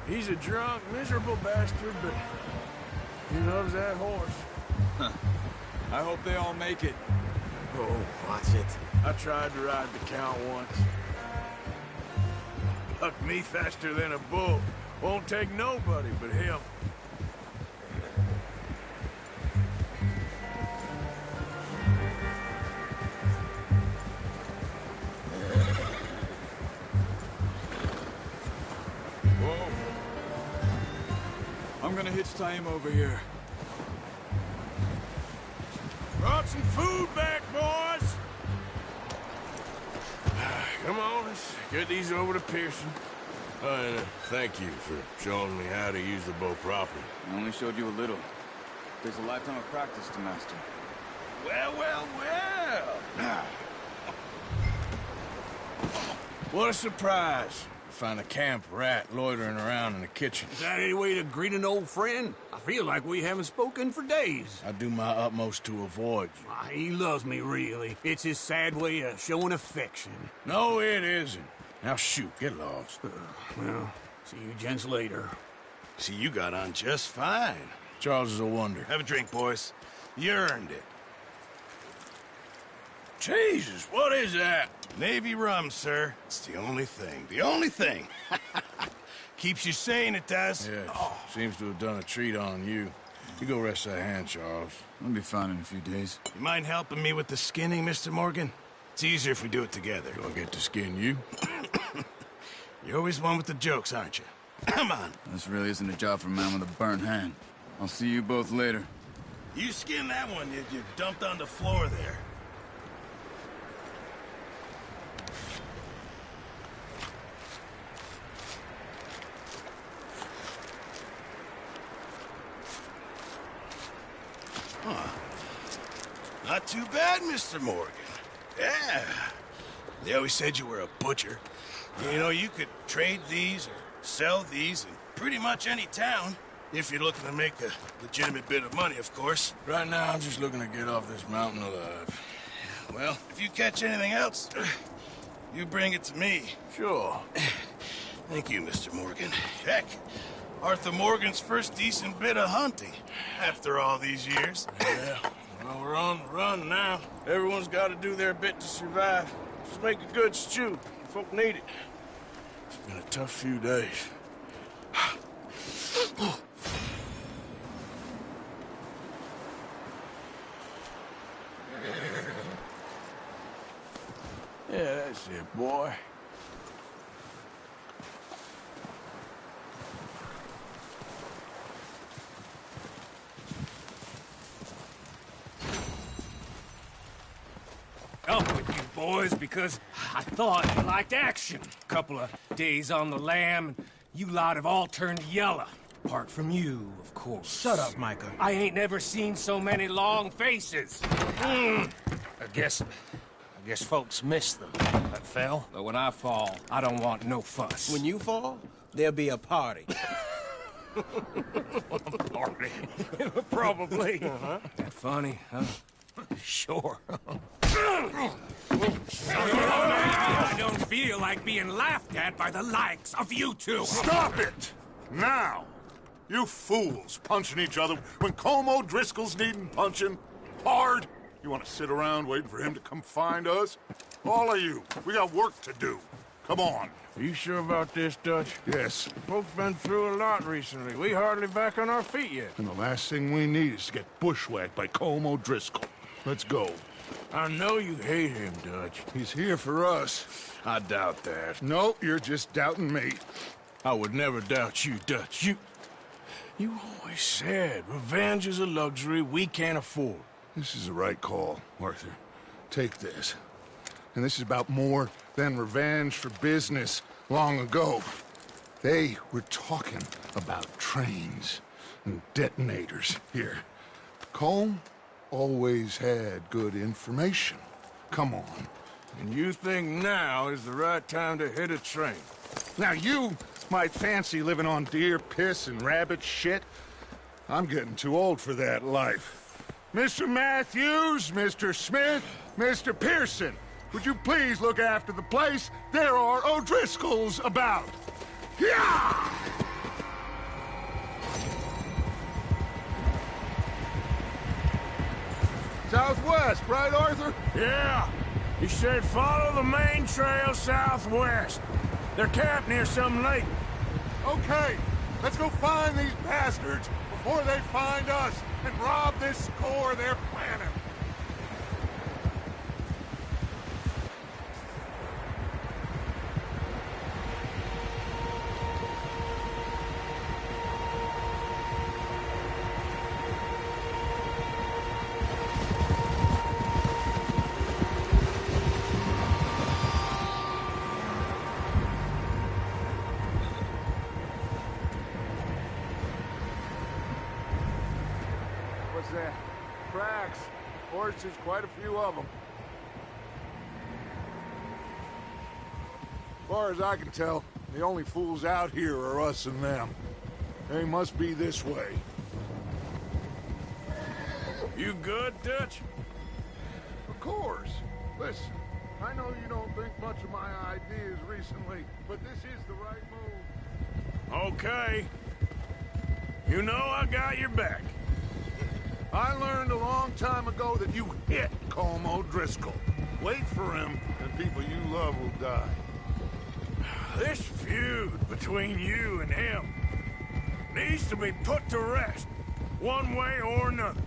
S4: He's a drunk, miserable bastard, but he loves that horse.
S12: I hope they all make it.
S4: Oh, watch it. I tried to ride the Count once. Bucked me faster than a bull. Won't take nobody but him.
S12: I'm gonna hitch Taima over here.
S4: Brought some food back, boys! Come on, let's get these over to Pearson. Thank you for showing me how to use the bow properly.
S12: I only showed you a little. There's a lifetime of practice to master.
S4: Well, well, well! What a surprise. Find a camp rat loitering around in the kitchen.
S9: Is that any way to greet an old friend? I feel like we haven't spoken for days.
S4: I do my utmost to avoid you.
S9: He loves me, really. It's his sad way of showing affection.
S4: No, it isn't. Now shoot, get lost.
S9: Well, see you gents later.
S11: See, you got on just fine.
S4: Charles is a wonder.
S11: Have a drink, boys. You earned it. Jesus, what is that? Navy rum, sir. It's the only thing. The only thing. Keeps you sane, it does.
S4: Yeah, seems to have done a treat on you. You go rest that hand, Charles.
S12: I'll be fine in a few days.
S11: You mind helping me with the skinning, Mr. Morgan? It's easier if we do it together.
S4: Do I get to skin you?
S11: You're always one with the jokes, aren't you? Come on.
S12: This really isn't a job for a man with a burnt hand. I'll see you both later.
S11: You skin that one you dumped on the floor there. Huh. Not too bad, Mr. Morgan. Yeah. They always said you were a butcher. You know, you could trade these or sell these in pretty much any town. If you're looking to make a legitimate bit of money, of course.
S4: Right now, I'm just looking to get off this mountain alive.
S11: Well, if you catch anything else, you bring it to me.
S4: Sure.
S11: Thank you, Mr. Morgan. Heck, Arthur Morgan's first decent bit of hunting after all these years.
S4: Yeah, well, we're on the run now. Everyone's got to do their bit to survive. Just make a good stew. Folk need it. It's been a tough few days. Yeah, that's it, boy.
S7: Up with you boys because I thought you liked action. Couple of days on the lam, and you lot have all turned yellow. Apart from you, of course.
S3: Shut up, Micah.
S7: I ain't never seen so many long faces. I guess folks miss them. That fell. But when I fall, I don't want no fuss.
S3: When you fall, there'll be a party.
S7: Party? Probably. That funny, huh? Sure. I don't feel like being laughed at by the likes of you two.
S2: Stop it! Now! You fools punching each other when Colm O'Driscoll's needing punching. Hard! You want to sit around waiting for him to come find us? All of you, we got work to do. Come on.
S4: Are you sure about this, Dutch?
S2: Yes.
S4: Folks been through a lot recently. We hardly back on our feet yet.
S2: And the last thing we need is to get bushwhacked by Colm O'Driscoll. Let's go.
S4: I know you hate him, Dutch.
S2: He's here for us.
S4: I doubt that.
S2: No, you're just doubting me.
S4: I would never doubt you, Dutch. You always said revenge is a luxury we can't afford.
S2: This is the right call, Arthur. Take this. And this is about more than revenge for business long ago. They were talking about trains and detonators here. Colm always had good information. Come on.
S4: And you think now is the right time to hit a train?
S2: Now you might fancy living on deer piss and rabbit shit. I'm getting too old for that life. Mr. Matthews, Mr. Smith, Mr. Pearson, would you please look after the place? There are O'Driscolls about. Yeah! Southwest, right, Arthur?
S4: Yeah. You said follow the main trail southwest. They're camped near some lake.
S2: Okay, let's go find these bastards before they find us and rob this score they're planning. That? Tracks. Horses, quite a few of them. As far as I can tell, the only fools out here are us and them. They must be this way.
S4: You good, Dutch?
S2: Of course. Listen, I know you don't think much of my ideas recently, but this is the right move.
S4: Okay. You know I got your back.
S2: I learned a long time ago that you hit Colm O'Driscoll. Wait for him, and people you love will die.
S4: This feud between you and him needs to be put to rest, one way or another.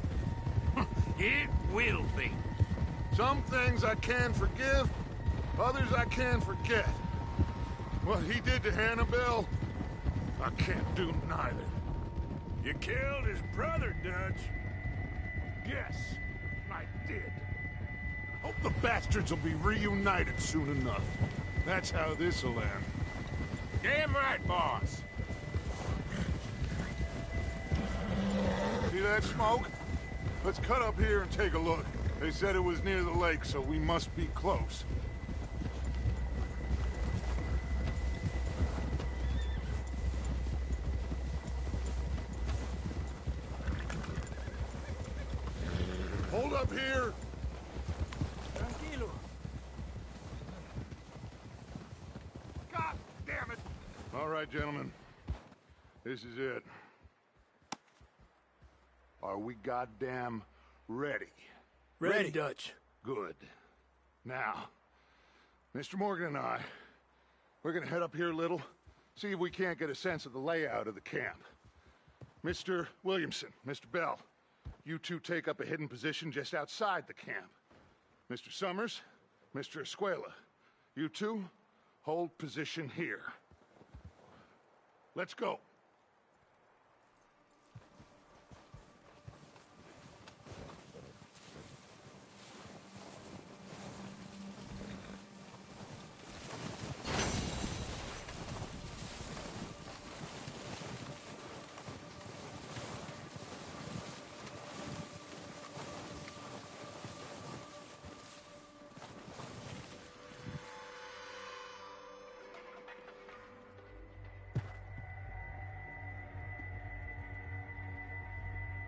S7: It will be.
S2: Some things I can forgive, others I can forget. What he did to Hannibal, I can't do neither.
S4: You killed his brother, Dutch.
S2: Yes, I did. Hope the bastards will be reunited soon enough. That's how this'll end.
S4: Damn right, boss.
S2: See that smoke? Let's cut up here and take a look. They said it was near the lake, so we must be close. Hold up here!
S9: Tranquilo.
S2: God damn it! All right, gentlemen. This is it. Are we goddamn ready?
S9: Ready, Dutch.
S2: Good. Now, Mr. Morgan and I, we're gonna head up here a little, see if we can't get a sense of the layout of the camp. Mr. Williamson, Mr. Bell, you two take up a hidden position just outside the camp. Mr. Summers, Mr. Escuela, you two hold position here. Let's go.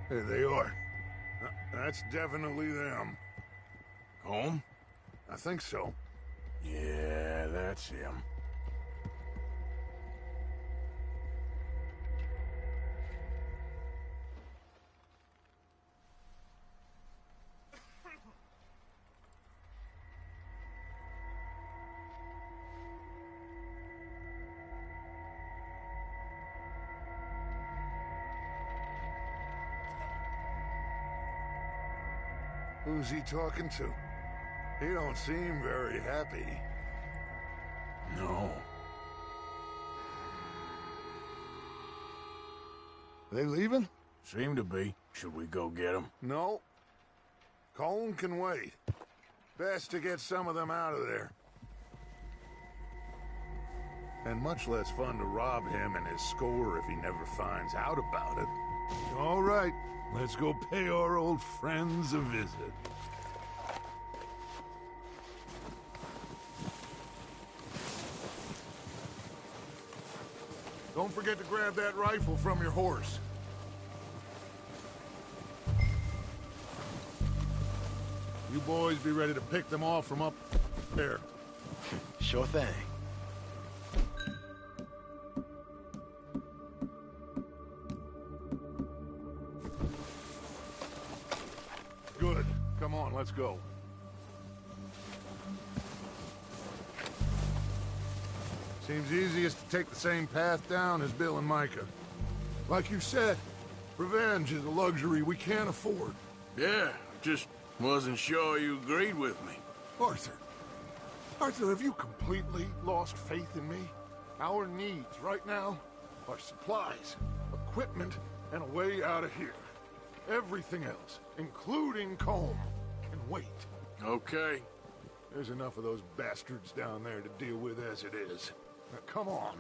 S2: There they are. That's definitely them.
S4: Home?
S2: I think so.
S4: Yeah, that's him.
S2: Who's he talking to? He don't seem very happy.
S4: No.
S2: They leaving?
S4: Seem to be. Should we go get them?
S2: No. Colin can wait. Best to get some of them out of there. And much less fun to rob him and his score if he never finds out about it. All right, let's go pay our old friends a visit. Don't forget to grab that rifle from your horse. You boys be ready to pick them off from up there.
S11: Sure thing.
S2: Good. Come on, let's go. Seems easiest to take the same path down as Bill and Micah. Like you said, revenge is a luxury we can't afford.
S4: Yeah, just wasn't sure you agreed with me.
S2: Arthur. Arthur, have you completely lost faith in me? Our needs right now are supplies, equipment, and a way out of here. Everything else, including Colm, can wait.
S4: Okay.
S2: There's enough of those bastards down there to deal with as it is. Now, come on.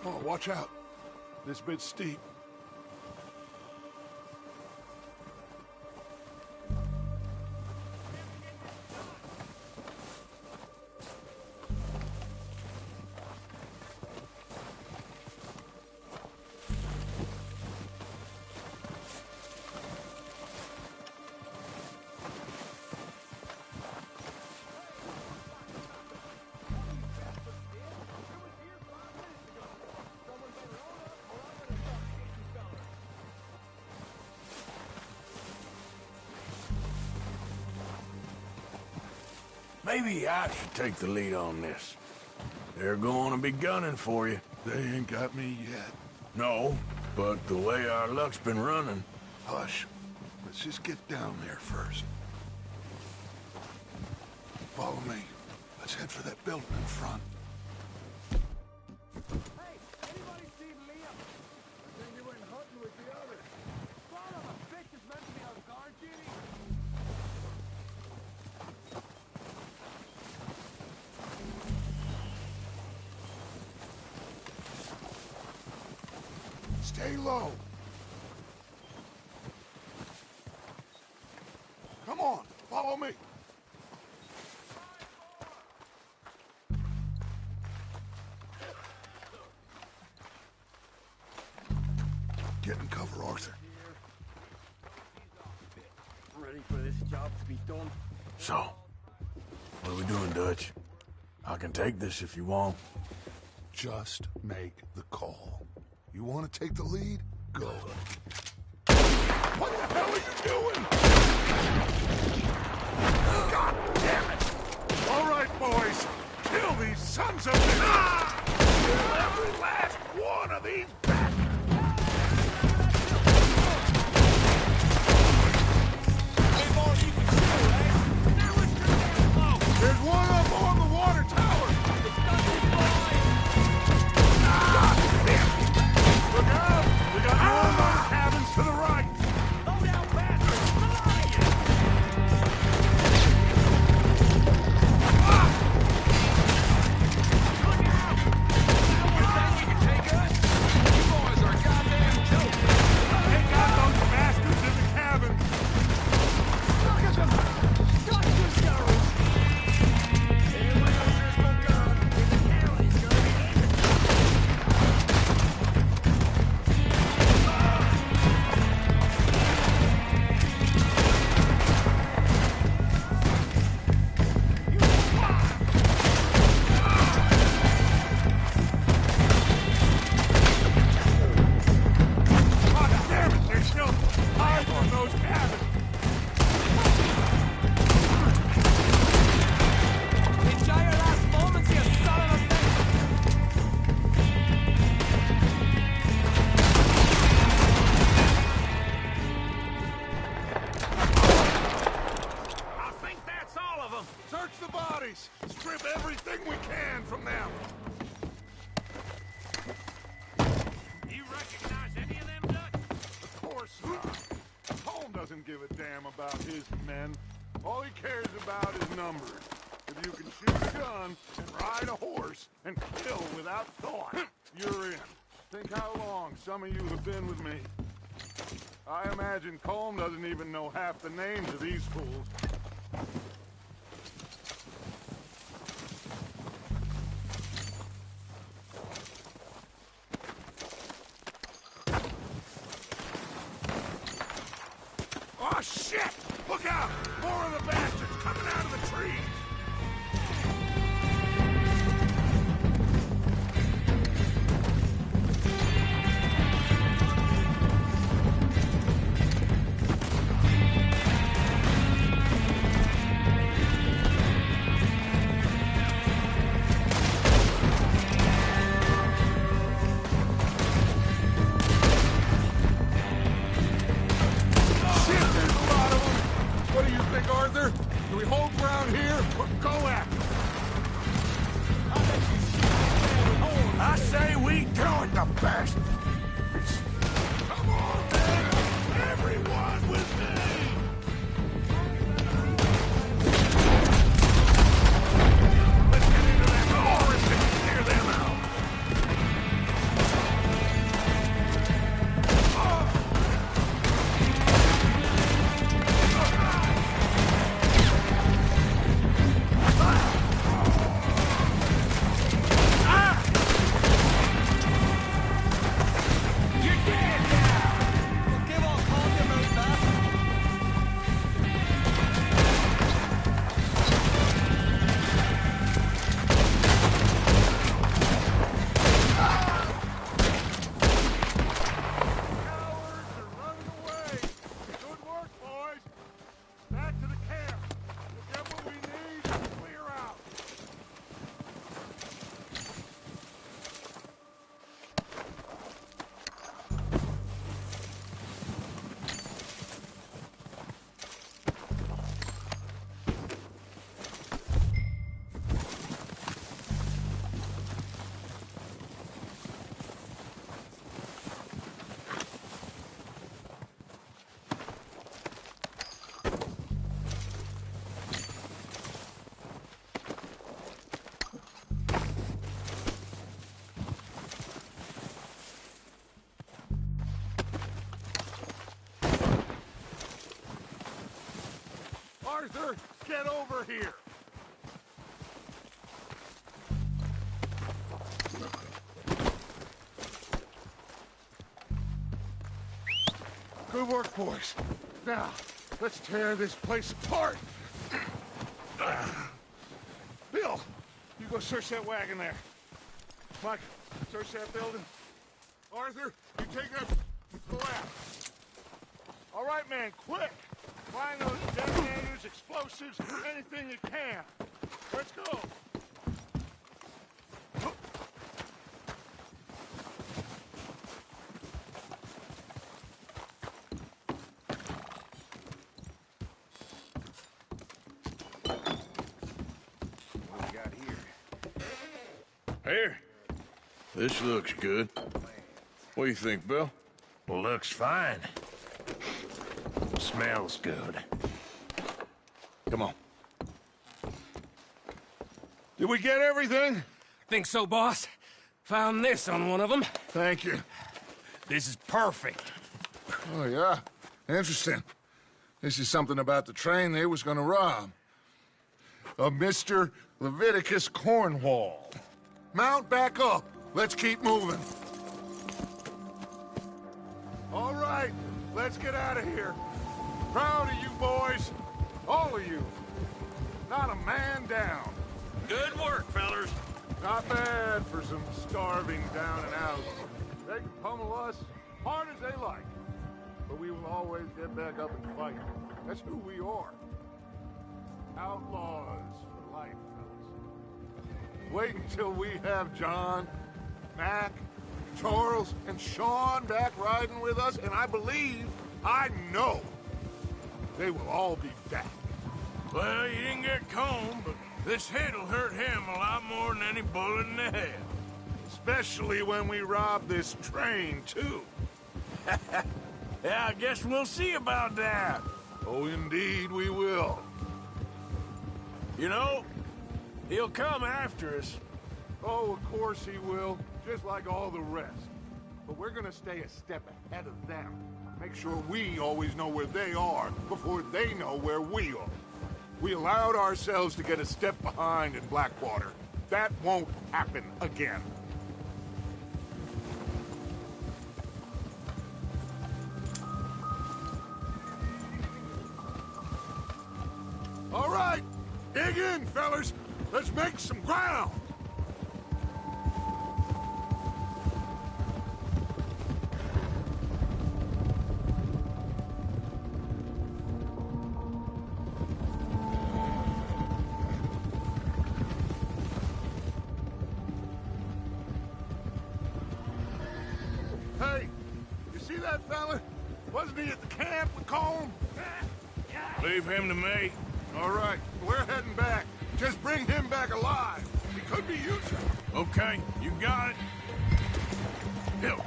S2: Oh, watch out. This bit's steep.
S4: Maybe I should take the lead on this. They're going to be gunning for you.
S2: They ain't got me yet.
S4: No, but the way our luck's been running...
S2: Hush. Let's just get down there first. Follow me. Let's head for that building in front.
S9: Hey, anybody seen Liam? I think he went hunting with the others. Follow him. Bitch is meant to be on guard duty.
S2: Stay low. Come on, follow me. Get in cover, Arthur.
S9: Ready for this job to be done.
S4: So, what are we doing, Dutch? I can take this if you want.
S2: Just make the call. You want to take the lead? Go. What the hell are you doing? God damn it! All right, boys. Kill these sons of bitches! Kill every last one of these bastards! There's one up on the water tower! Look out! We got more of those cabins to the right!
S9: Low down bastards! Look out! That you can take us? You boys are a goddamn joke!
S2: Take out those bastards in the cabin!
S9: Look at them! Got your girls! Everybody else has no gun. The town is gonna be ended.
S2: God damn it! They're still hiding in those cabins!
S9: Enjoy your last moments, you son of a bitch!
S2: I think that's all of them! Search the bodies! Strip everything we can from them!
S9: You recognize any of them, Dutch?
S2: Of course not. Holmes doesn't give a damn about his men. All he cares about is numbers. If you can shoot a gun and ride a horse and kill without thought, you're in. Think how long some of you have been with me. I imagine Colm doesn't even know half the names of these fools. Oh, shit! Look out! More of the bastards coming out of the trees! Arthur, get over here! Good work, boys. Now, let's tear this place apart. Bill, you go search that wagon there. Mike, search that building. Arthur, you take that left. All right, man, quick. Find those detonators, explosives, anything you can. Let's go.
S4: Here. This looks good. What do you think, Bill?
S7: Looks fine. Smells good.
S4: Come on.
S2: Did we get everything?
S7: Think so, boss. Found this on one of them.
S2: Thank you.
S7: This is perfect.
S2: Oh, yeah? Interesting. This is something about the train they was gonna rob. A Mr. Leviticus Cornwall. Mount back up. Let's keep moving. All right, let's get out of here. Proud of you boys. All of you. Not a man down.
S4: Good work, fellers.
S2: Not bad for some starving down and out. They can pummel us hard as they like. But we will always get back up and fight. That's who we are. Outlaws for life, fellas. Wait until we have John, Mac, Charles, and Sean back riding with us, and I know, they will all be back.
S4: Well, you didn't get Combe, but this hit'll hurt him a lot more than any bullet in the head.
S2: Especially when we rob this train, too.
S4: Yeah, I guess we'll see about that.
S2: Oh, indeed we will.
S4: You know, he'll come after us.
S2: Oh, of course he will, just like all the rest. But we're gonna stay a step ahead of them. Make sure we always know where they are before they know where we are. We allowed ourselves to get a step behind in Blackwater. That won't happen again. All right, dig in, fellas. Let's make some ground. Hey, you see that fella? Wasn't he at the camp with Colm?
S4: Leave him to me.
S2: All right, we're heading back. Just bring him back alive. He could be useful.
S4: Okay, you got it.
S2: Hill.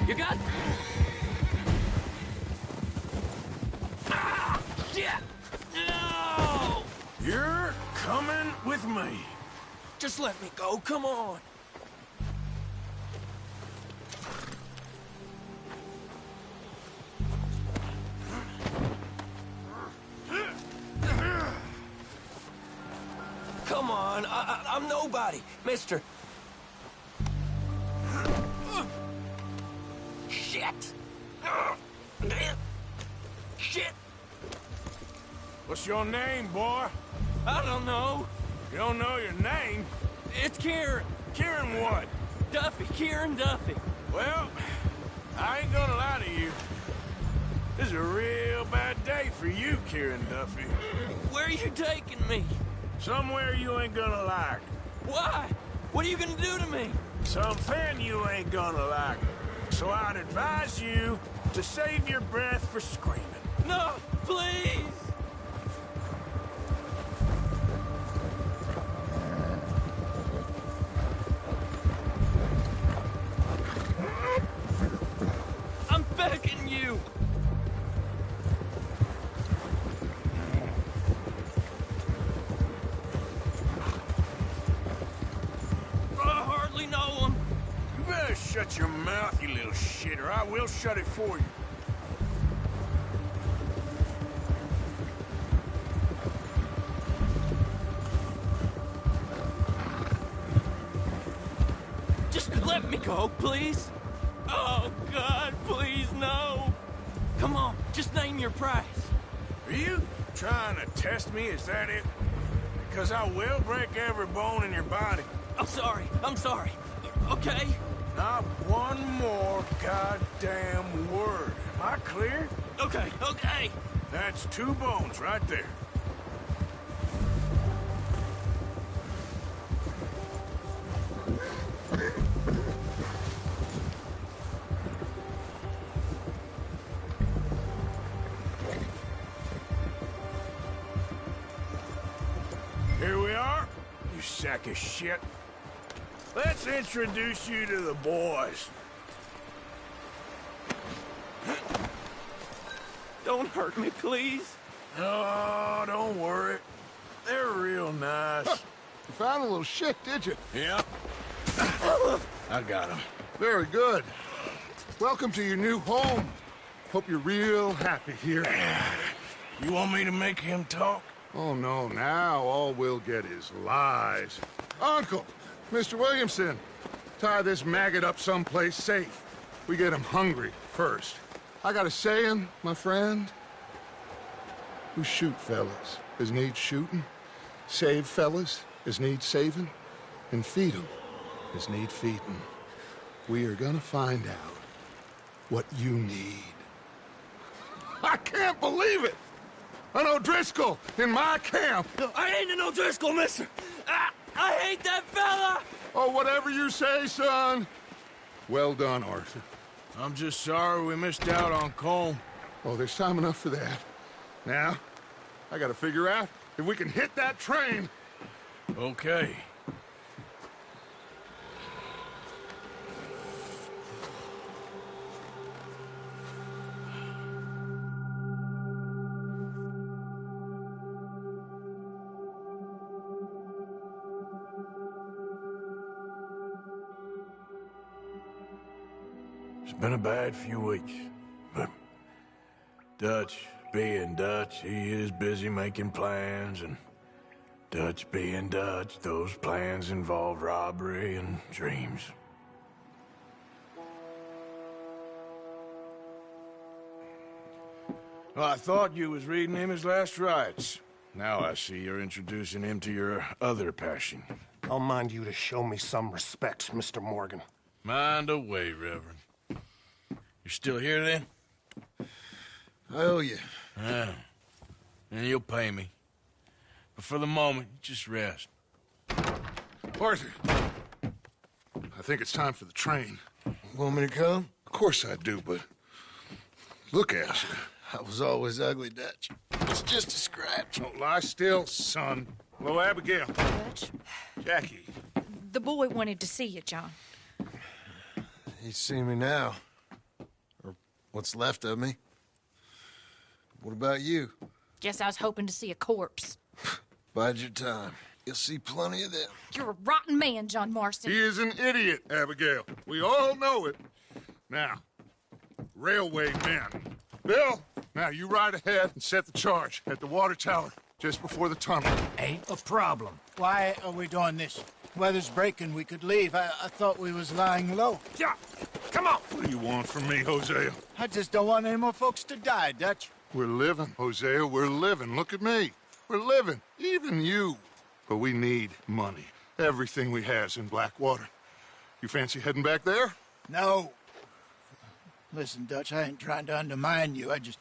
S8: You got... Ah! Shit! No!
S4: You're coming with me.
S8: Just let me go, come on. Come on, I'm nobody, mister. Shit! Shit!
S4: What's your name, boy?
S8: I don't know.
S4: You don't know your name?
S8: It's Kieran.
S4: Kieran what?
S8: Duffy, Kieran Duffy.
S4: Well, I ain't gonna lie to you. This is a real bad day for you, Kieran Duffy.
S8: Where are you taking me?
S4: Somewhere you ain't gonna like.
S8: Why? What are you gonna do to me?
S4: Something you ain't gonna like. So I'd advise you to save your breath for screaming.
S8: No, please! I'm begging you!
S4: shut your mouth, you little shit, or I will shut it for you.
S8: Just let me go, please. Oh, God, please, no. Come on, just name your price.
S4: Are you trying to test me? Is that it? Because I will break every bone in your body.
S8: I'm sorry. Okay?
S4: Not one more goddamn word. Am I clear?
S8: Okay.
S4: That's 2 bones right there. Here we are, you sack of shit. Let's introduce you to the boys.
S8: Don't hurt me, please.
S4: Oh, don't worry. They're real nice.
S2: You found a little shit, did you?
S4: Yeah. I got him.
S2: Very good. Welcome to your new home. Hope you're real happy here.
S4: You want me to make him talk?
S2: Oh, no, now all we'll get is lies. Uncle, Mr. Williamson, tie this maggot up someplace safe. We get him hungry first. I got a saying, my friend. We shoot fellas as need shooting, save fellas as need saving, and feed 'em as need feeding. We are gonna find out what you need. I can't believe it! An O'Driscoll in my camp!
S8: I ain't an O'Driscoll, mister! I hate that fella!
S2: Oh, whatever you say, son. Well done, Arthur.
S4: I'm just sorry we missed out on Colm.
S2: Oh, there's time enough for that. Now, I gotta figure out if we can hit that train.
S4: Okay. It's been a bad few weeks, but Dutch being Dutch, he is busy making plans, and Dutch being Dutch, those plans involve robbery and dreams. Well, I thought you was reading him his last rites. Now I see you're introducing him to your other passion.
S1: I'll mind you to show me some respect, Mr. Morgan.
S4: Mind away, Reverend. You're still here, then?
S11: I owe you.
S4: Yeah. And you'll pay me. But for the moment, just rest.
S2: Arthur, I think it's time for the train.
S11: Want me to come?
S2: Of course I do, but look at you.
S11: I was always ugly, Dutch. It's just a scratch.
S2: Don't lie still, son. Hello, Abigail.
S6: Dutch,
S2: Jackie.
S6: the boy wanted to see you, John.
S11: He's seen me now. Or what's left of me. What about you?
S6: Guess I was hoping to see a corpse.
S11: Bide your time. You'll see plenty of them.
S6: You're a rotten man, John Marston.
S2: He is an idiot, Abigail. We all know it. Now, railway men. Bill, now you ride ahead and set the charge at the water tower just before the tunnel.
S3: Ain't a problem. Why are we doing this? Weather's breaking, we could leave. I thought we was lying low.
S2: Yeah, come on. What do you want from me, Hosea?
S3: I just don't want any more folks to die, Dutch.
S2: We're living, Hosea, we're living. Look at me. We're living, even you. But we need money. Everything we has in Blackwater. You fancy heading back there?
S3: No. Listen, Dutch, I ain't trying to undermine you. I just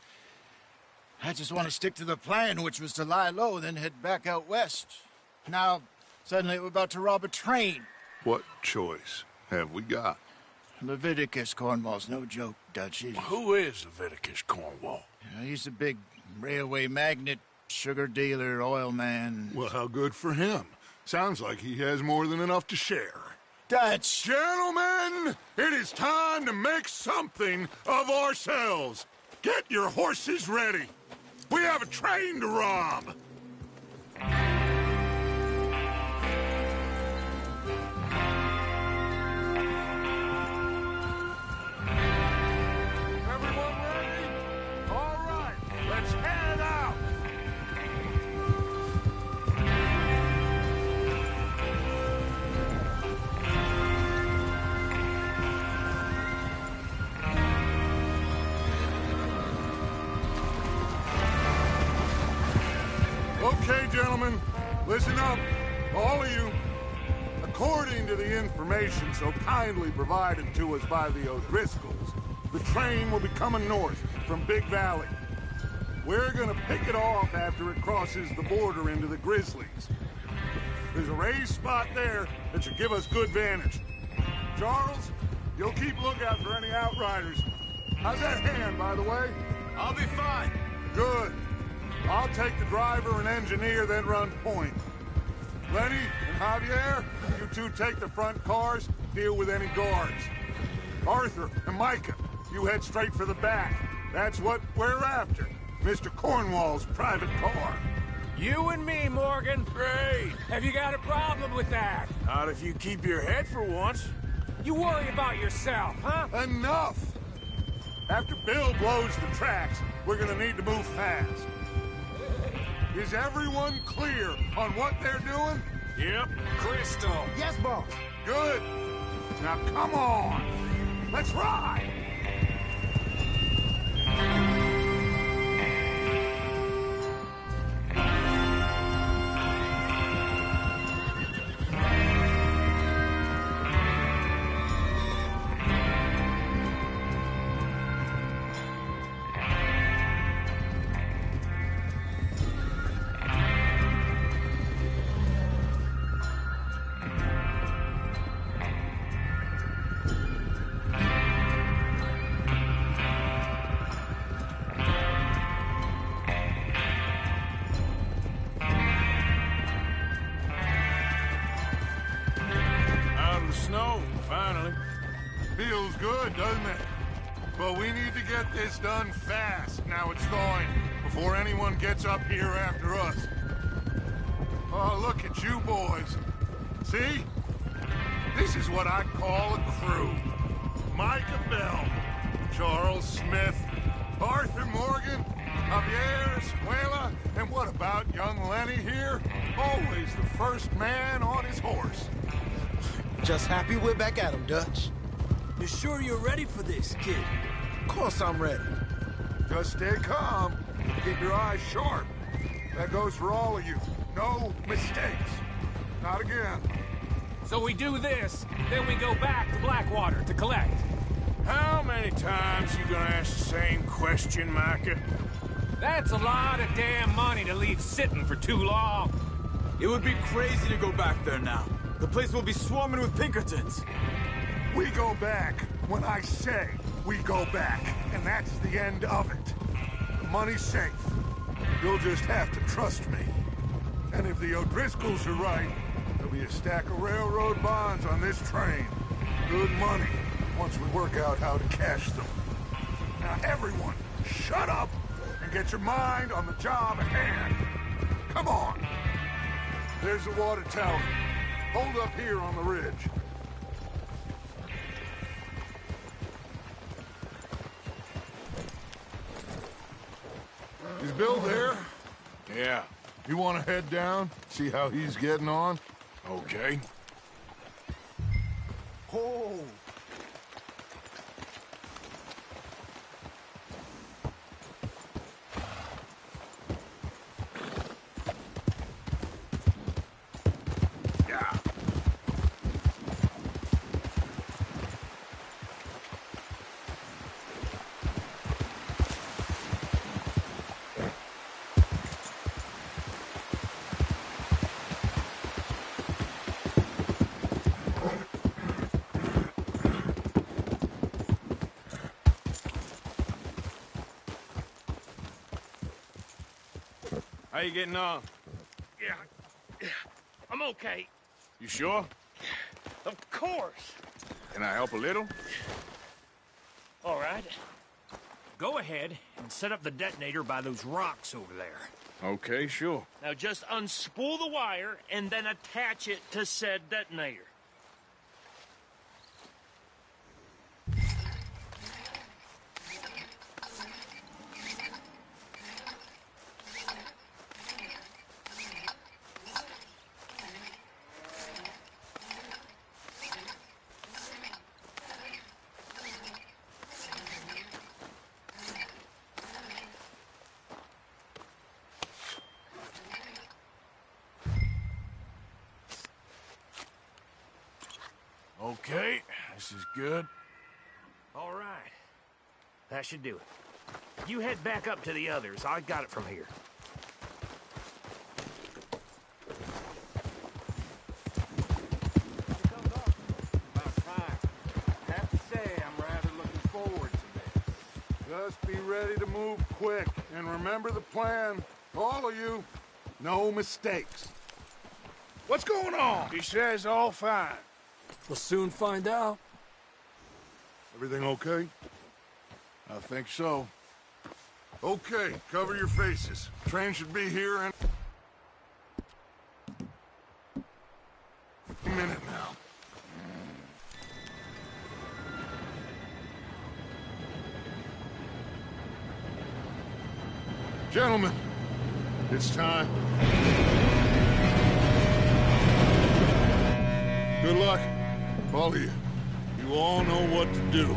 S3: want to stick to the plan, which was to lie low, then head back out west. Now, suddenly we're about to rob a train.
S2: What choice have we got?
S3: Leviticus Cornwall's no joke, Dutch.
S4: Who is Leviticus Cornwall?
S3: He's a big railway magnate, sugar dealer, oil man.
S2: Well, how good for him. Sounds like he has more than enough to share.
S3: Dutch!
S2: Gentlemen, it is time to make something of ourselves. Get your horses ready. We have a train to rob. gentlemen, listen up, all of you. According to the information so kindly provided to us by the O'Driscolls, the train will be coming north from Big Valley. We're gonna pick it off after it crosses the border into the Grizzlies. There's a raised spot there that should give us good vantage. Charles, you'll keep lookout for any outriders. How's that hand, by the way?
S12: I'll be fine.
S2: Good. I'll take the driver and engineer, then run point. Lenny and Javier, you two take the front cars, deal with any guards. Arthur and Micah, you head straight for the back. That's what we're after. Mr. Cornwall's private car.
S7: You and me, Morgan.
S4: Great.
S7: Have you got a problem with that?
S4: Not if you keep your head for once.
S7: You worry about yourself, huh?
S2: Enough! After Bill blows the tracks, we're gonna need to move fast. Is everyone clear on what they're doing?
S4: Yep, crystal.
S3: Yes, boss.
S2: Good. Now come on. Let's ride. Feels good, doesn't it? But we need to get this done fast, now it's thawing, before anyone gets up here after us. Oh, look at you boys. See? This is what I call a crew. Micah Bell, Charles Smith, Arthur Morgan, Javier Escuela, and what about young Lenny here? Always the first man on his horse.
S13: Just happy we're back at him, Dutch.
S9: You sure you're ready for this, kid?
S13: Of course I'm ready.
S2: Just stay calm. Keep your eyes sharp. That goes for all of you. No mistakes. Not again.
S7: So we do this, then we go back to Blackwater to collect.
S4: How many times you gonna ask the same question, Micah?
S7: That's a lot of damn money to leave sitting for too long.
S12: It would be crazy to go back there now. The place will be swarming with Pinkertons.
S2: We go back when I say we go back, and that's the end of it. The money's safe. You'll just have to trust me. And if the O'Driscolls are right, there'll be a stack of railroad bonds on this train. Good money, once we work out how to cash them. Now everyone, shut up and get your mind on the job at hand. Come on. There's the water tower. Hold up here on the ridge. Is Bill there?
S4: Yeah.
S2: You want to head down, see how he's getting on?
S4: Okay.
S2: Oh.
S4: Yeah. How you getting on?
S14: Yeah, I'm okay.
S4: You sure?
S14: Of course.
S4: Can I help a little?
S14: All right. Go ahead and set up the detonator by those rocks over there.
S4: Okay, sure.
S14: Now just unspool the wire and then attach it to said detonator.
S4: Okay, this is good.
S14: All right. That should do it. You head back up to the others. I got it from here.
S2: Just be ready to move quick, and remember the plan. All of you, no mistakes. What's going on?
S4: He says all fine.
S9: We'll soon find out.
S2: Everything okay? I think so. Okay, cover your faces. Train should be here in a minute now. Gentlemen, it's time. Good luck, all of you. You all know what to do.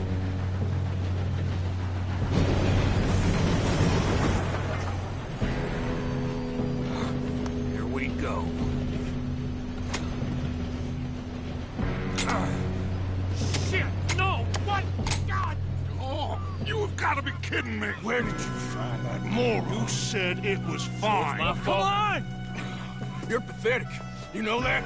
S14: Here we go. Shit! No! What? God!
S2: Oh, you have got to be kidding me.
S4: Where did you find that moron?
S2: You said it was fine.
S4: My fault. Come on! You're pathetic. You know that?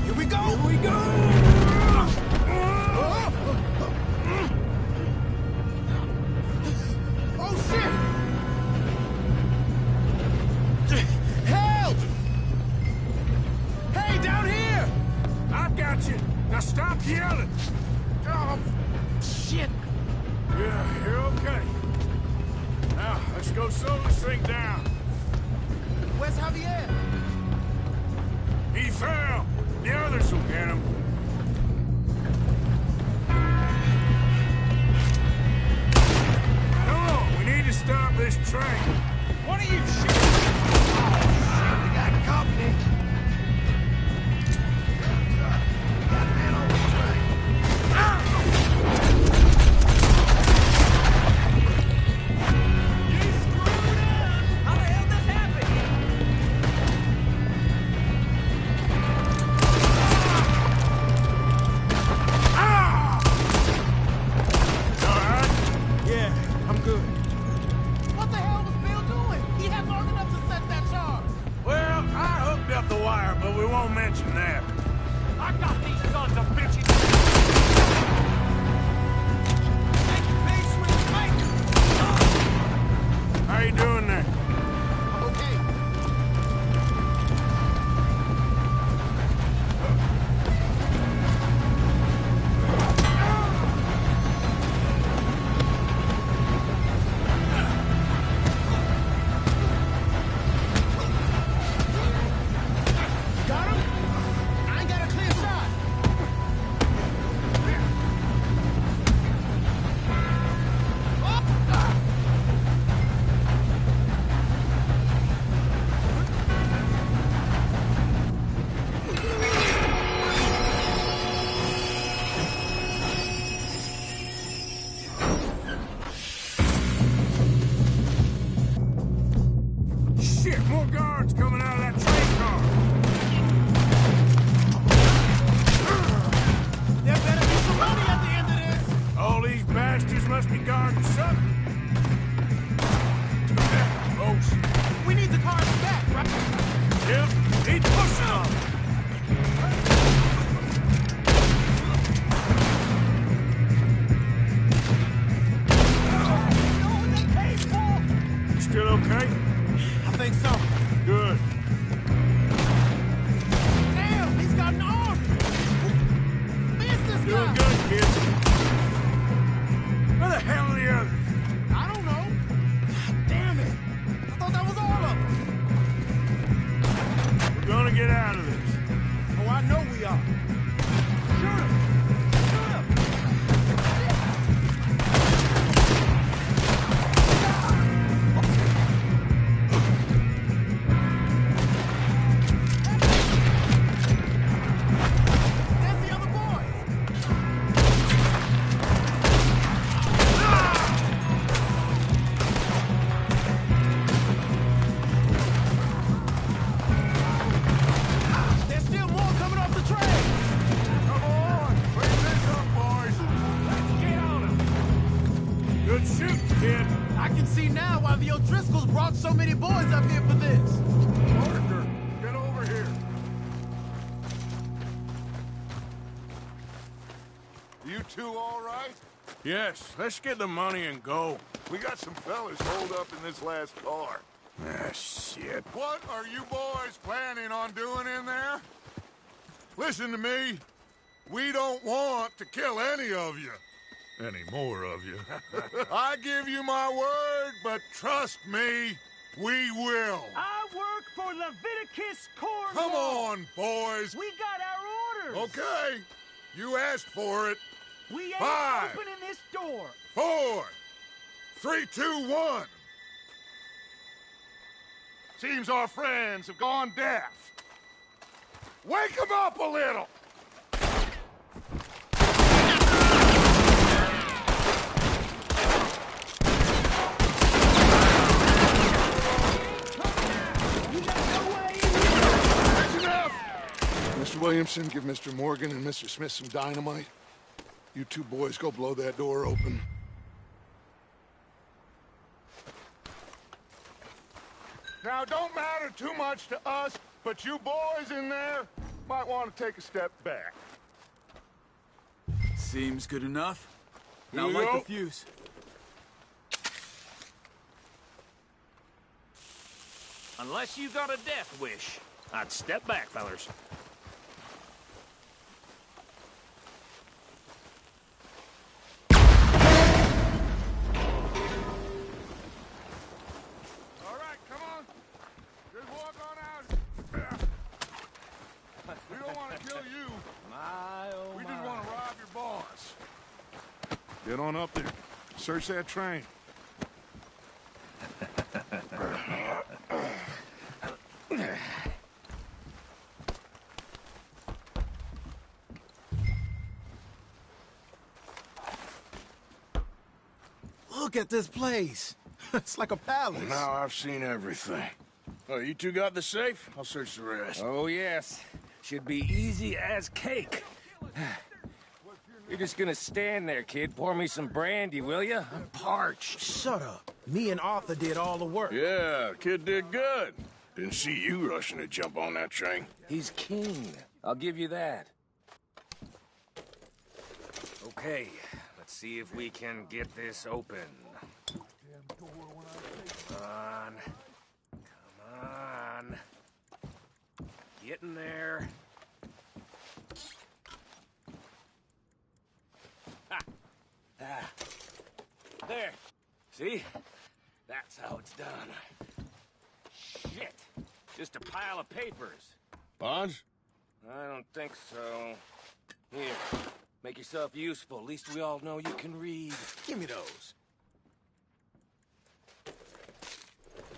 S13: Here we go! Here we go! Oh, shit! Help! Hey, down here!
S4: I've got you. Now stop yelling.
S13: Oh, shit!
S4: Yeah, you're okay. Now, let's go slow this thing down.
S13: Where's Javier?
S4: He fell. The others will get him. No, we need to stop this train.
S13: What are you shooting? Oh, shit, we got company. Got man on the train. You screwed up! How the hell did this happen? Yeah, I'm good. What the hell was Bill doing? He had long enough to set that charge.
S4: Well, I hooked up the wire, but we won't mention that.
S14: I got these sons of bitches!
S4: How you doing there?
S13: Okay. Got him? I ain't got a clear shot.
S4: Shit, more guards coming out of that train car.
S13: There better be some money at the end of this.
S4: All these bastards must be guarding something. Folks.
S13: We need the cars back, right?
S4: Yep, he's pushing on. You still okay?
S13: I think so.
S4: Good.
S13: Damn, he's got an arm. Fence this
S4: Doing
S13: guy.
S4: good, kid. Where the hell are the others?
S13: I don't know. Damn it. I thought that was all of them.
S4: We're gonna get out of this.
S13: Oh, I know we are. Shoot him. Shoot him. There's the other boys.
S4: Good shoot, kid.
S13: I can see now why the O'Driscolls brought so many boys up here for this.
S2: Arthur, get over here. You two all right?
S4: Yes, let's get the money and go.
S2: We got some fellas holed up in this last car.
S4: Ah, shit.
S2: What are you boys planning on doing in there? Listen to me. We don't want to kill any of you. Any more of you. I give you my word, but trust me, we will.
S14: I work for Leviticus Cornwall.
S2: Come on, boys.
S14: We got our orders.
S2: Okay. You asked for it.
S14: We ain't
S2: 5,
S14: opening this door.
S2: 4, 3, 2, 1. Seems our friends have gone deaf. Wake them up a little. Mr. Williamson, give Mr. Morgan and Mr. Smith some dynamite. You two boys go blow that door open. Now, don't matter too much to us, but you boys in there might want to take a step back.
S12: Seems good enough. Now
S4: You
S12: light
S4: go.
S12: the fuse.
S14: Unless you got a death wish, I'd step back, fellers.
S2: All right, come on. Just walk on out. We don't want to kill you. We just want to rob your boss. Get on up there. Search that train.
S3: Look at this place. It's like a palace.
S4: Now I've seen everything. Oh, you two got the safe? I'll search the rest.
S7: Oh, yes. Should be easy as cake. You're just gonna stand there, kid. Pour me some brandy, will you? I'm parched.
S13: Shut up. Me and Arthur did all the work.
S4: Yeah, kid did good. Didn't see you rushing to jump on that train.
S7: He's king. I'll give you that. Okay, let's see if we can get this open. Come on. Come on. Get in there. Ha! Ah. There. See? That's how it's done. Shit. Just a pile of papers.
S4: Bonds?
S7: I don't think so. Here. Make yourself useful. At least we all know you can read.
S13: Give me those.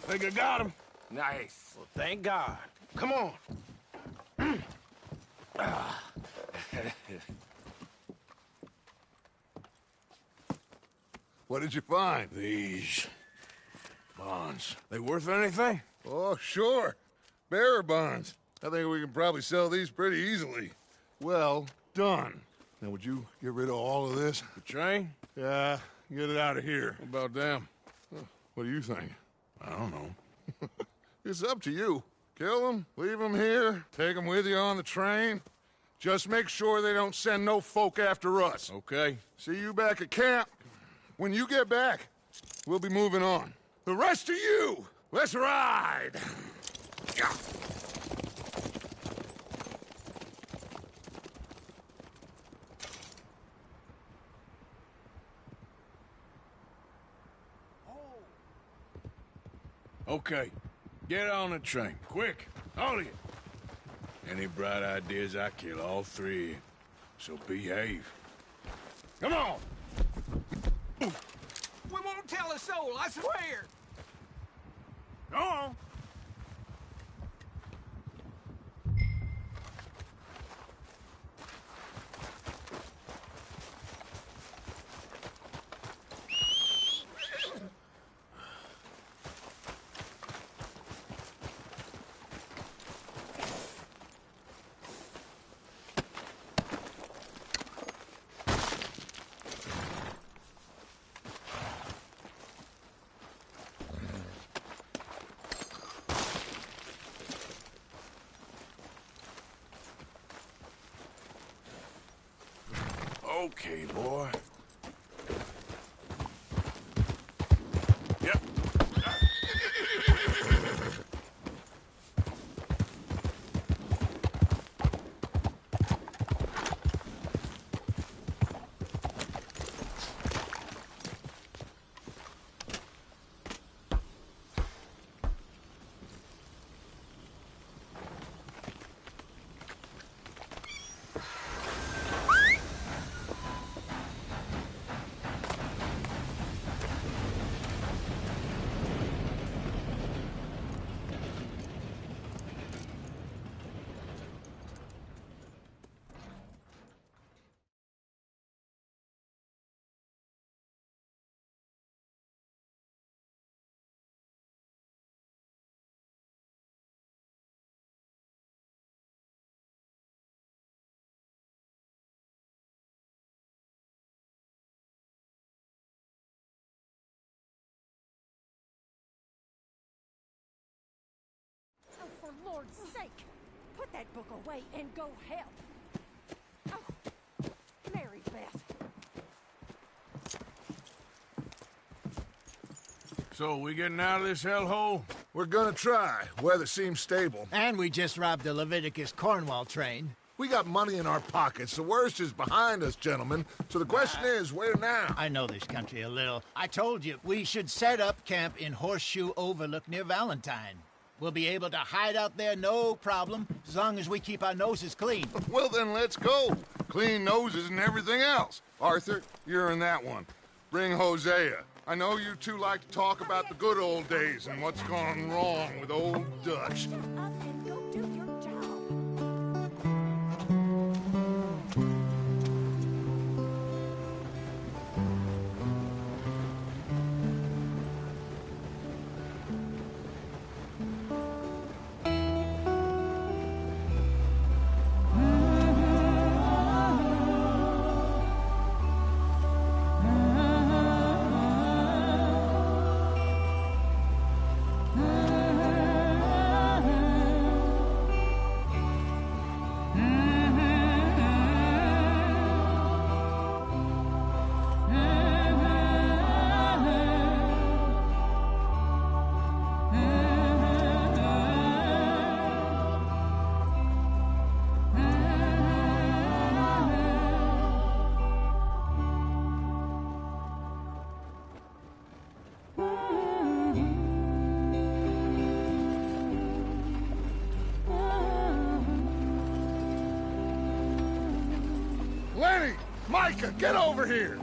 S4: Think I got him.
S7: Nice.
S13: Well, thank God. Come on.
S2: What did you find?
S4: These bonds. They worth anything?
S2: Oh, sure. Bearer bonds. I think we can probably sell these pretty easily. Well done. Now, would you get rid of all of this?
S4: The train?
S2: Yeah, get it out of here.
S4: What about them?
S2: What do you think?
S4: I don't know.
S2: It's up to you. Kill them, leave them here, take them with you on the train. Just make sure they don't send no folk after us.
S4: Okay.
S2: See you back at camp. When you get back, we'll be moving on. The rest of you, let's ride! Yeah.
S4: Okay. Get on the train. Quick. All of you. Any bright ideas, I kill all three of you. So behave. Come on!
S8: We won't tell a soul, I swear.
S4: Go on! okay, boy. Yep.
S5: Oh, for Lord's sake, put that book away and go help. Oh, Mary Beth.
S4: So, we getting out of this hellhole?
S2: We're gonna try. Weather seems stable.
S3: And we just robbed the Leviticus Cornwall train.
S2: We got money in our pockets. The worst is behind us, gentlemen. So the question is, where now?
S3: I know this country a little. I told you, we should set up camp in Horseshoe Overlook near Valentine. We'll be able to hide out there, no problem, as long as we keep our noses clean.
S2: Well, then let's go. Clean noses and everything else. Arthur, you're in that one. Bring Hosea. I know you two like to talk about the good old days and what's gone wrong with old Dutch. Lenny! Micah, get over here!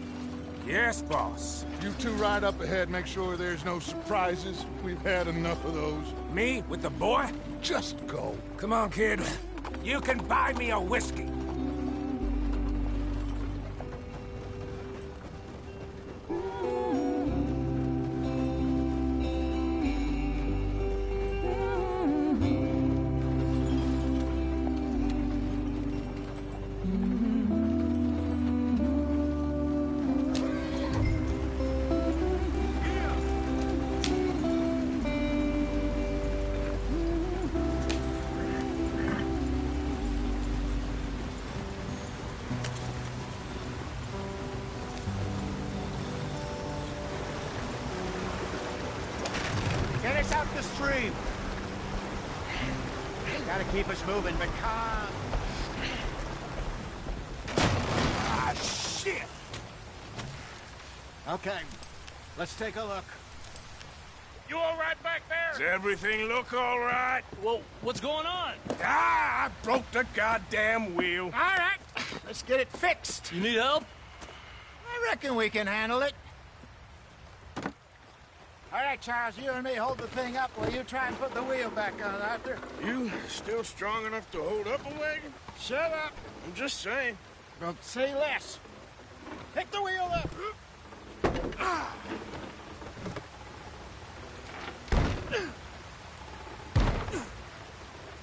S4: Yes, boss.
S2: You two ride up ahead, make sure there's no surprises. We've had enough of those.
S4: Me? With the boy?
S2: Just go.
S4: Come on, kid. You can buy me a whiskey.
S3: Get us out the stream. Gotta keep us moving, but calm.
S4: Ah, shit!
S3: Okay, let's take a look.
S14: You all right back there?
S4: Does everything look all right?
S14: Well, what's going on?
S4: Ah, I broke the goddamn wheel.
S3: All right, let's get it fixed.
S14: You need help?
S3: I reckon we can handle it. All right, Charles, you and me hold the thing up while you try and put the wheel back on, Arthur.
S4: You still strong enough to hold up a wagon?
S3: Shut up.
S4: I'm just saying.
S3: Don't say less. Pick the wheel up.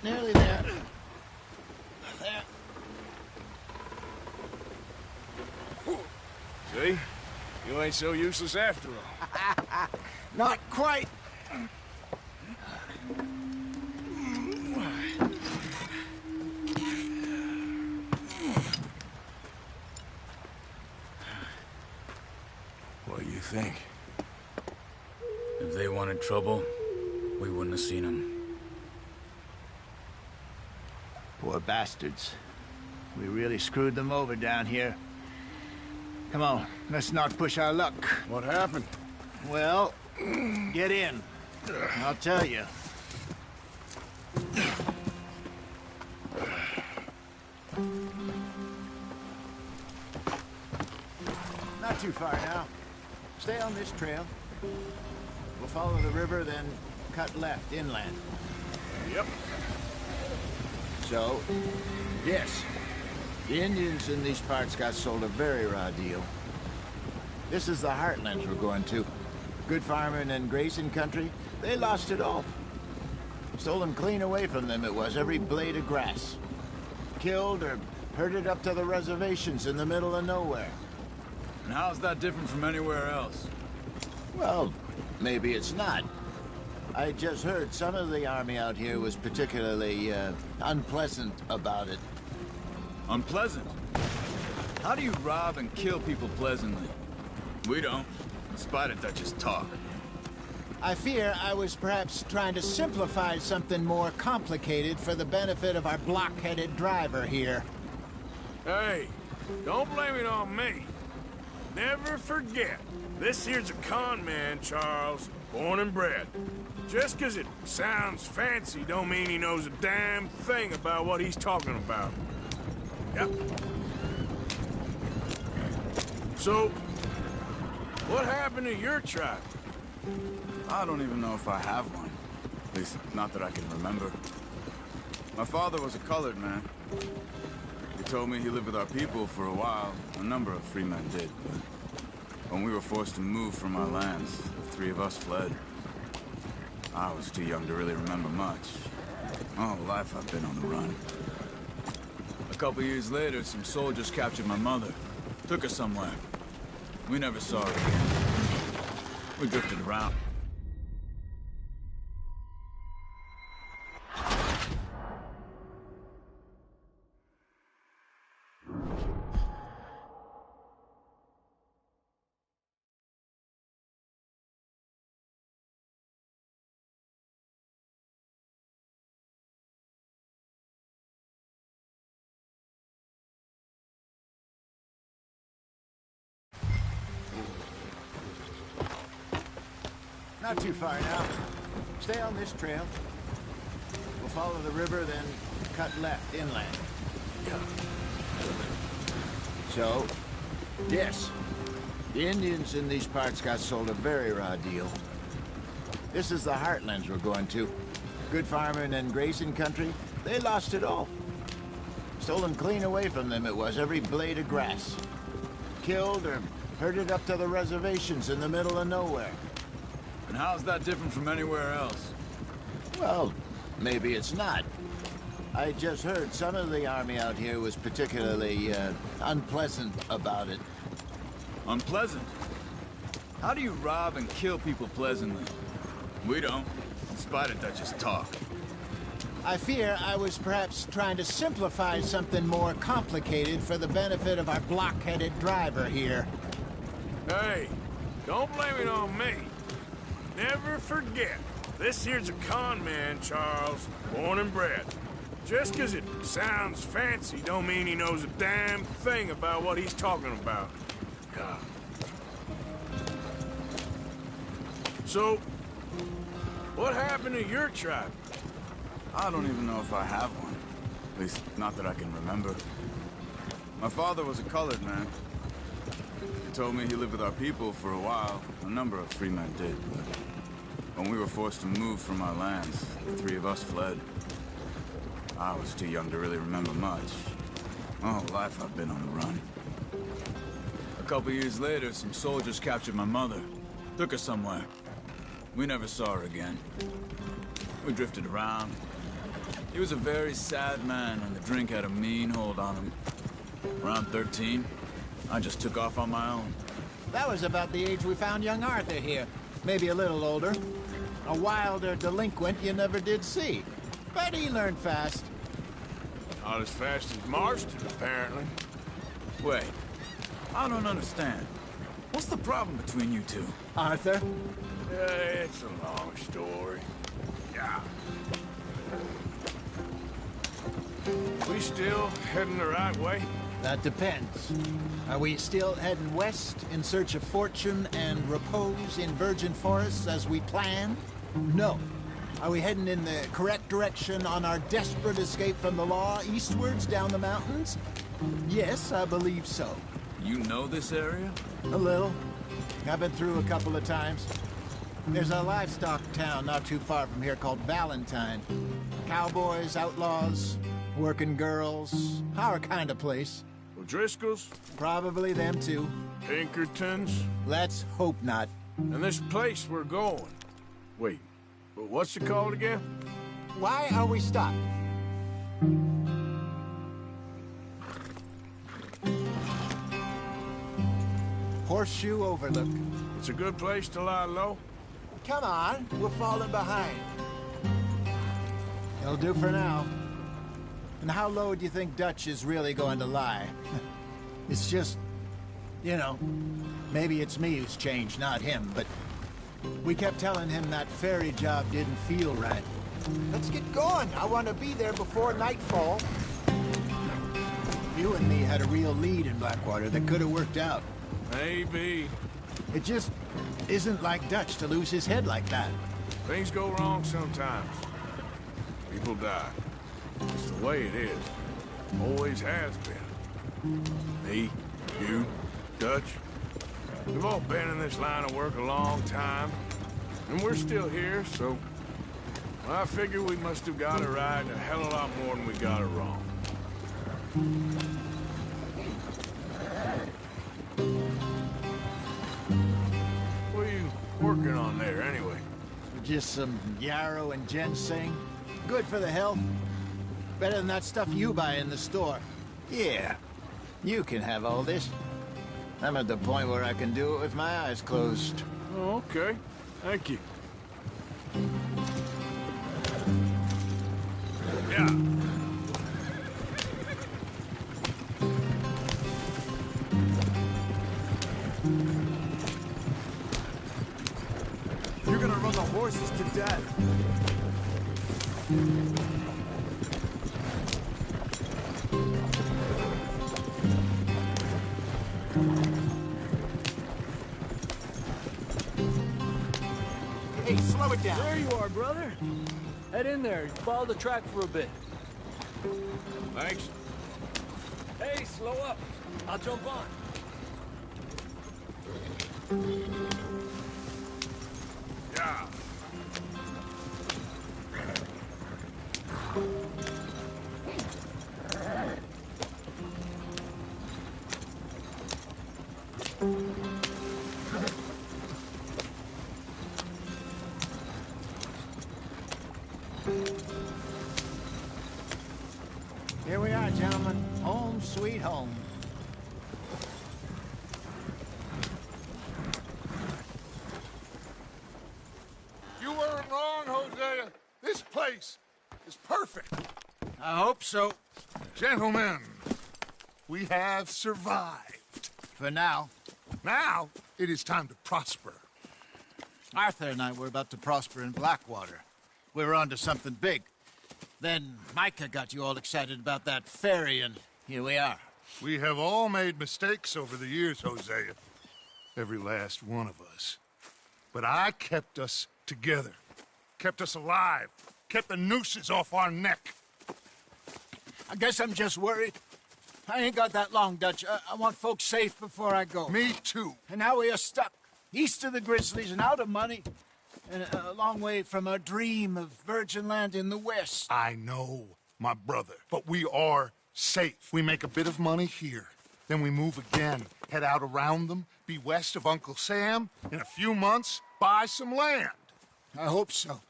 S3: Nearly there. There.
S4: See? You ain't so useless after all.
S3: Not quite.
S2: think?
S12: If they wanted trouble, we wouldn't have seen them.
S3: Poor bastards. We really screwed them over down here. Come on, let's not push our luck.
S2: What happened?
S3: Well, get in. I'll tell you. Not too far now. Stay on this trail. We'll follow the river, then cut left inland.
S2: Yep.
S3: So, yes, the Indians in these parts got sold a very raw deal. This is the heartlands we're going to. Good farming and grazing country, they lost it all. Stolen clean away from them it was, every blade of grass. Killed or herded up to the reservations in the middle of nowhere.
S12: And how's that different from anywhere else?
S3: Well, maybe it's not. I just heard some of the army out here was particularly, unpleasant about it.
S12: Unpleasant? How do you rob and kill people pleasantly? We don't, in spite of Dutch's talk.
S3: I fear I was perhaps trying to simplify something more complicated for the benefit of our block-headed driver here.
S4: Hey, don't blame it on me. Never forget, this here's a con man, Charles, born and bred. Just 'cause it sounds fancy don't mean he knows a damn thing about what he's talking about. Yep. So, what happened to your tribe?
S12: I don't even know if I have one. At least, not that I can remember. My father was a colored man. He told me he lived with our people for a while. A number of free men did, but when we were forced to move from our lands, the three of us fled. I was too young to really remember much. My whole life I've been on the run. A couple years later, some soldiers captured my mother. Took her somewhere. We never saw her again. We drifted around.
S3: Not too far now. Stay on this trail. We'll follow the river, then cut left inland. So, yes, the Indians in these parts got sold a very raw deal. This is the heartlands we're going to. Good farming and grazing country, they lost it all. Stolen clean away from them it was, every blade of grass. Killed or herded up to the reservations in the middle of nowhere.
S12: And how's that different from anywhere else?
S3: Well, maybe it's not. I just heard some of the army out here was particularly, unpleasant about it.
S12: Unpleasant? How do you rob and kill people pleasantly? We don't, in spite of Dutch's talk.
S3: I fear I was perhaps trying to simplify something more complicated for the benefit of our block-headed driver here.
S4: Hey, don't blame it on me. Never forget, this here's a con man, Charles, born and bred. Just 'cause it sounds fancy don't mean he knows a damn thing about what he's talking about. God. So, what happened to your tribe?
S12: I don't even know if I have one. At least, not that I can remember. My father was a colored man. He told me he lived with our people for a while. A number of free men did, but when we were forced to move from our lands, the three of us fled. I was too young to really remember much. My whole life I've been on the run. A couple years later, some soldiers captured my mother. Took her somewhere. We never saw her again. We drifted around. He was a very sad man, and the drink had a mean hold on him. Around 13, I just took off on my own.
S3: That was about the age we found young Arthur here. Maybe a little older. A wilder delinquent you never did see. But he learned fast.
S4: Not as fast as Marston, apparently.
S12: Wait, I don't understand. What's the problem between you two?
S3: Arthur?
S4: It's a long story. Yeah. We still heading the right way?
S3: That depends. Are we still heading west in search of fortune and repose in virgin forests as we planned? No. Are we heading in the correct direction on our desperate escape from the law eastwards down the mountains? Yes, I believe so.
S12: You know this area?
S3: A little. I've been through a couple of times. There's a livestock town not too far from here called Valentine. Cowboys, outlaws, working girls, our kind of place.
S4: O'Driscoll's?
S3: Probably them too.
S4: Pinkertons?
S3: Let's hope not.
S4: And this place we're going. Wait, but what's it called again?
S3: Why are we stopped? Horseshoe Overlook.
S4: It's a good place to lie low?
S3: Come on, we're falling behind. It'll do for now. And how low do you think Dutch is really going to lie? It's just, you know, maybe it's me who's changed, not him, but we kept telling him that ferry job didn't feel right. Let's get going. I want to be there before nightfall. You and me had a real lead in Blackwater that could have worked out.
S4: Maybe.
S3: It just isn't like Dutch to lose his head like that.
S4: Things go wrong sometimes. People die. It's the way it is. Always has been. Me, you, Dutch. We've all been in this line of work a long time. And we're still here, so... I figure we must have got it right a hell of a lot more than we got it wrong. What are you working on there, anyway?
S3: Just some yarrow and ginseng. Good for the health. Better than that stuff you buy in the store. Yeah, you can have all this. I'm at the point where I can do it with my eyes closed.
S4: Oh, okay. Thank you. Yeah.
S13: You're gonna run the horses to death.
S3: Hey, slow it down.
S9: There you are, brother. Head in there. Follow the track for a bit.
S4: Thanks.
S9: Hey, slow up. I'll jump on.
S4: Yeah.
S3: Here we are, gentlemen. Home sweet home.
S2: You weren't wrong, Hosea. This place is perfect.
S3: I hope so.
S2: Gentlemen, we have survived.
S3: For now.
S2: Now, it is time to prosper.
S3: Arthur and I were about to prosper in Blackwater. We were onto something big. Then Micah got you all excited about that ferry, and here we are.
S2: We have all made mistakes over the years, Hosea. Every last one of us. But I kept us together. Kept us alive. Kept the nooses off our neck.
S3: I guess I'm just worried. I ain't got that long, Dutch. I want folks safe before I go.
S2: Me too.
S3: And now we are stuck. East of the Grizzlies and out of money. And a long way from our dream of virgin land in the west.
S2: I know, my brother. But we are safe. We make a bit of money here. Then we move again. Head out around them. Be west of Uncle Sam. In a few months, buy some land.
S3: I hope so.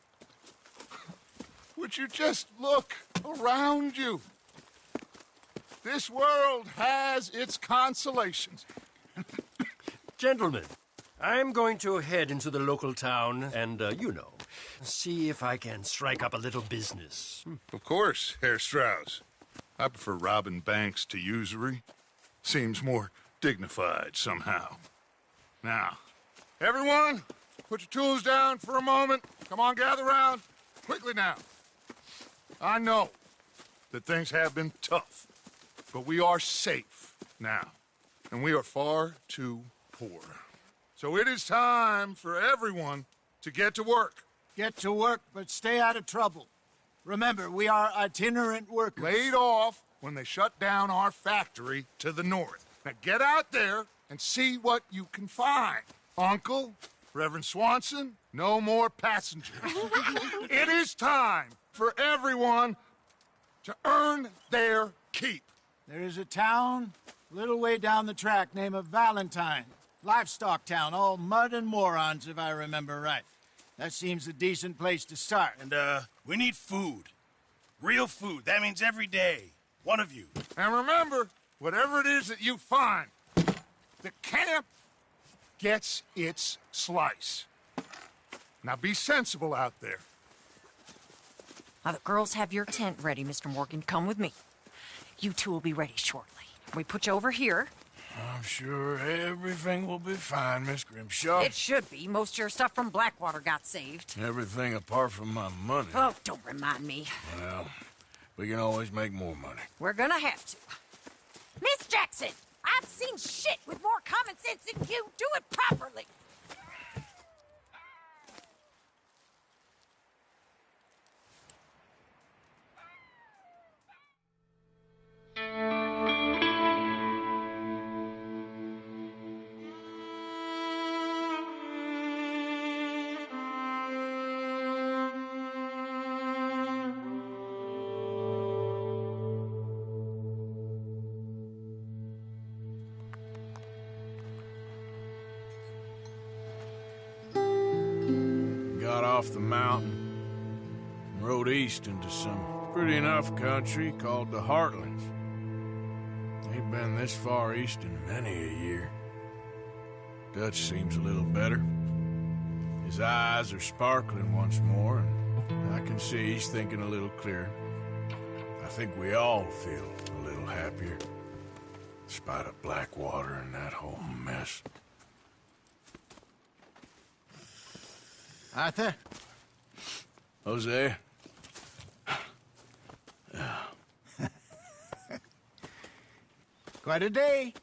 S2: Would you just look around you? This world has its consolations.
S14: Gentlemen, I'm going to head into the local town and, you know, see if I can strike up a little business.
S2: Of course, Herr Strauss. I prefer robbing banks to usury. Seems more dignified somehow. Now, everyone, put your tools down for a moment. Come on, gather round. Quickly now. I know that things have been tough, but we are safe now, and we are far too poor. So it is time for everyone to get to work.
S3: Get to work, but stay out of trouble. Remember, we are itinerant workers.
S2: Laid off when they shut down our factory to the north. Now get out there and see what you can find. Uncle, Reverend Swanson, no more passengers. It is time for everyone to earn their keep.
S3: There is a town a little way down the track named Valentine. Livestock town, all mud and morons, if I remember right. That seems a decent place to start.
S11: And, we need food. Real food. That means every day. One of you.
S2: And remember, whatever it is that you find, the camp gets its slice. Now be sensible out there.
S5: Now, the girls have your tent ready, Mr. Morgan. Come with me. You two will be ready shortly. We put you over here.
S4: I'm sure everything will be fine, Miss Grimshaw.
S5: It should be. Most of your stuff from Blackwater got saved.
S4: Everything apart from my money.
S5: Oh, don't remind me.
S4: Well, we can always make more money.
S5: We're gonna have to. Miss Jackson, I've seen shit with more common sense than you. Do it properly.
S4: Got off the mountain and rode east into some pretty enough country called the Heartlands. Ain't been this far east in many a year. Dutch seems a little better. His eyes are sparkling once more, and I can see he's thinking a little clearer. I think we all feel a little happier, in spite of Blackwater and that whole mess.
S3: Arthur?
S4: Jose?
S3: Quite a day.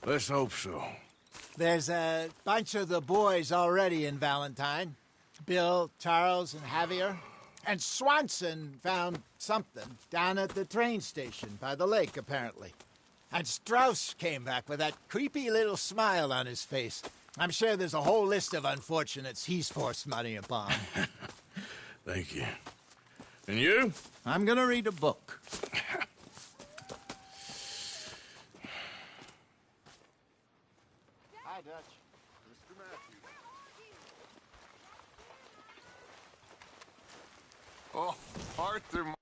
S4: Let's hope so.
S3: There's a bunch of the boys already in Valentine. Bill, Charles, and Javier. And Swanson found something down at the train station by the lake, apparently. And Strauss came back with that creepy little smile on his face. I'm sure there's a whole list of unfortunates he's forced money upon.
S4: Thank you. And you?
S3: I'm gonna read a book. Hi, Dutch.
S2: Mr. Matthews. Oh, Arthur,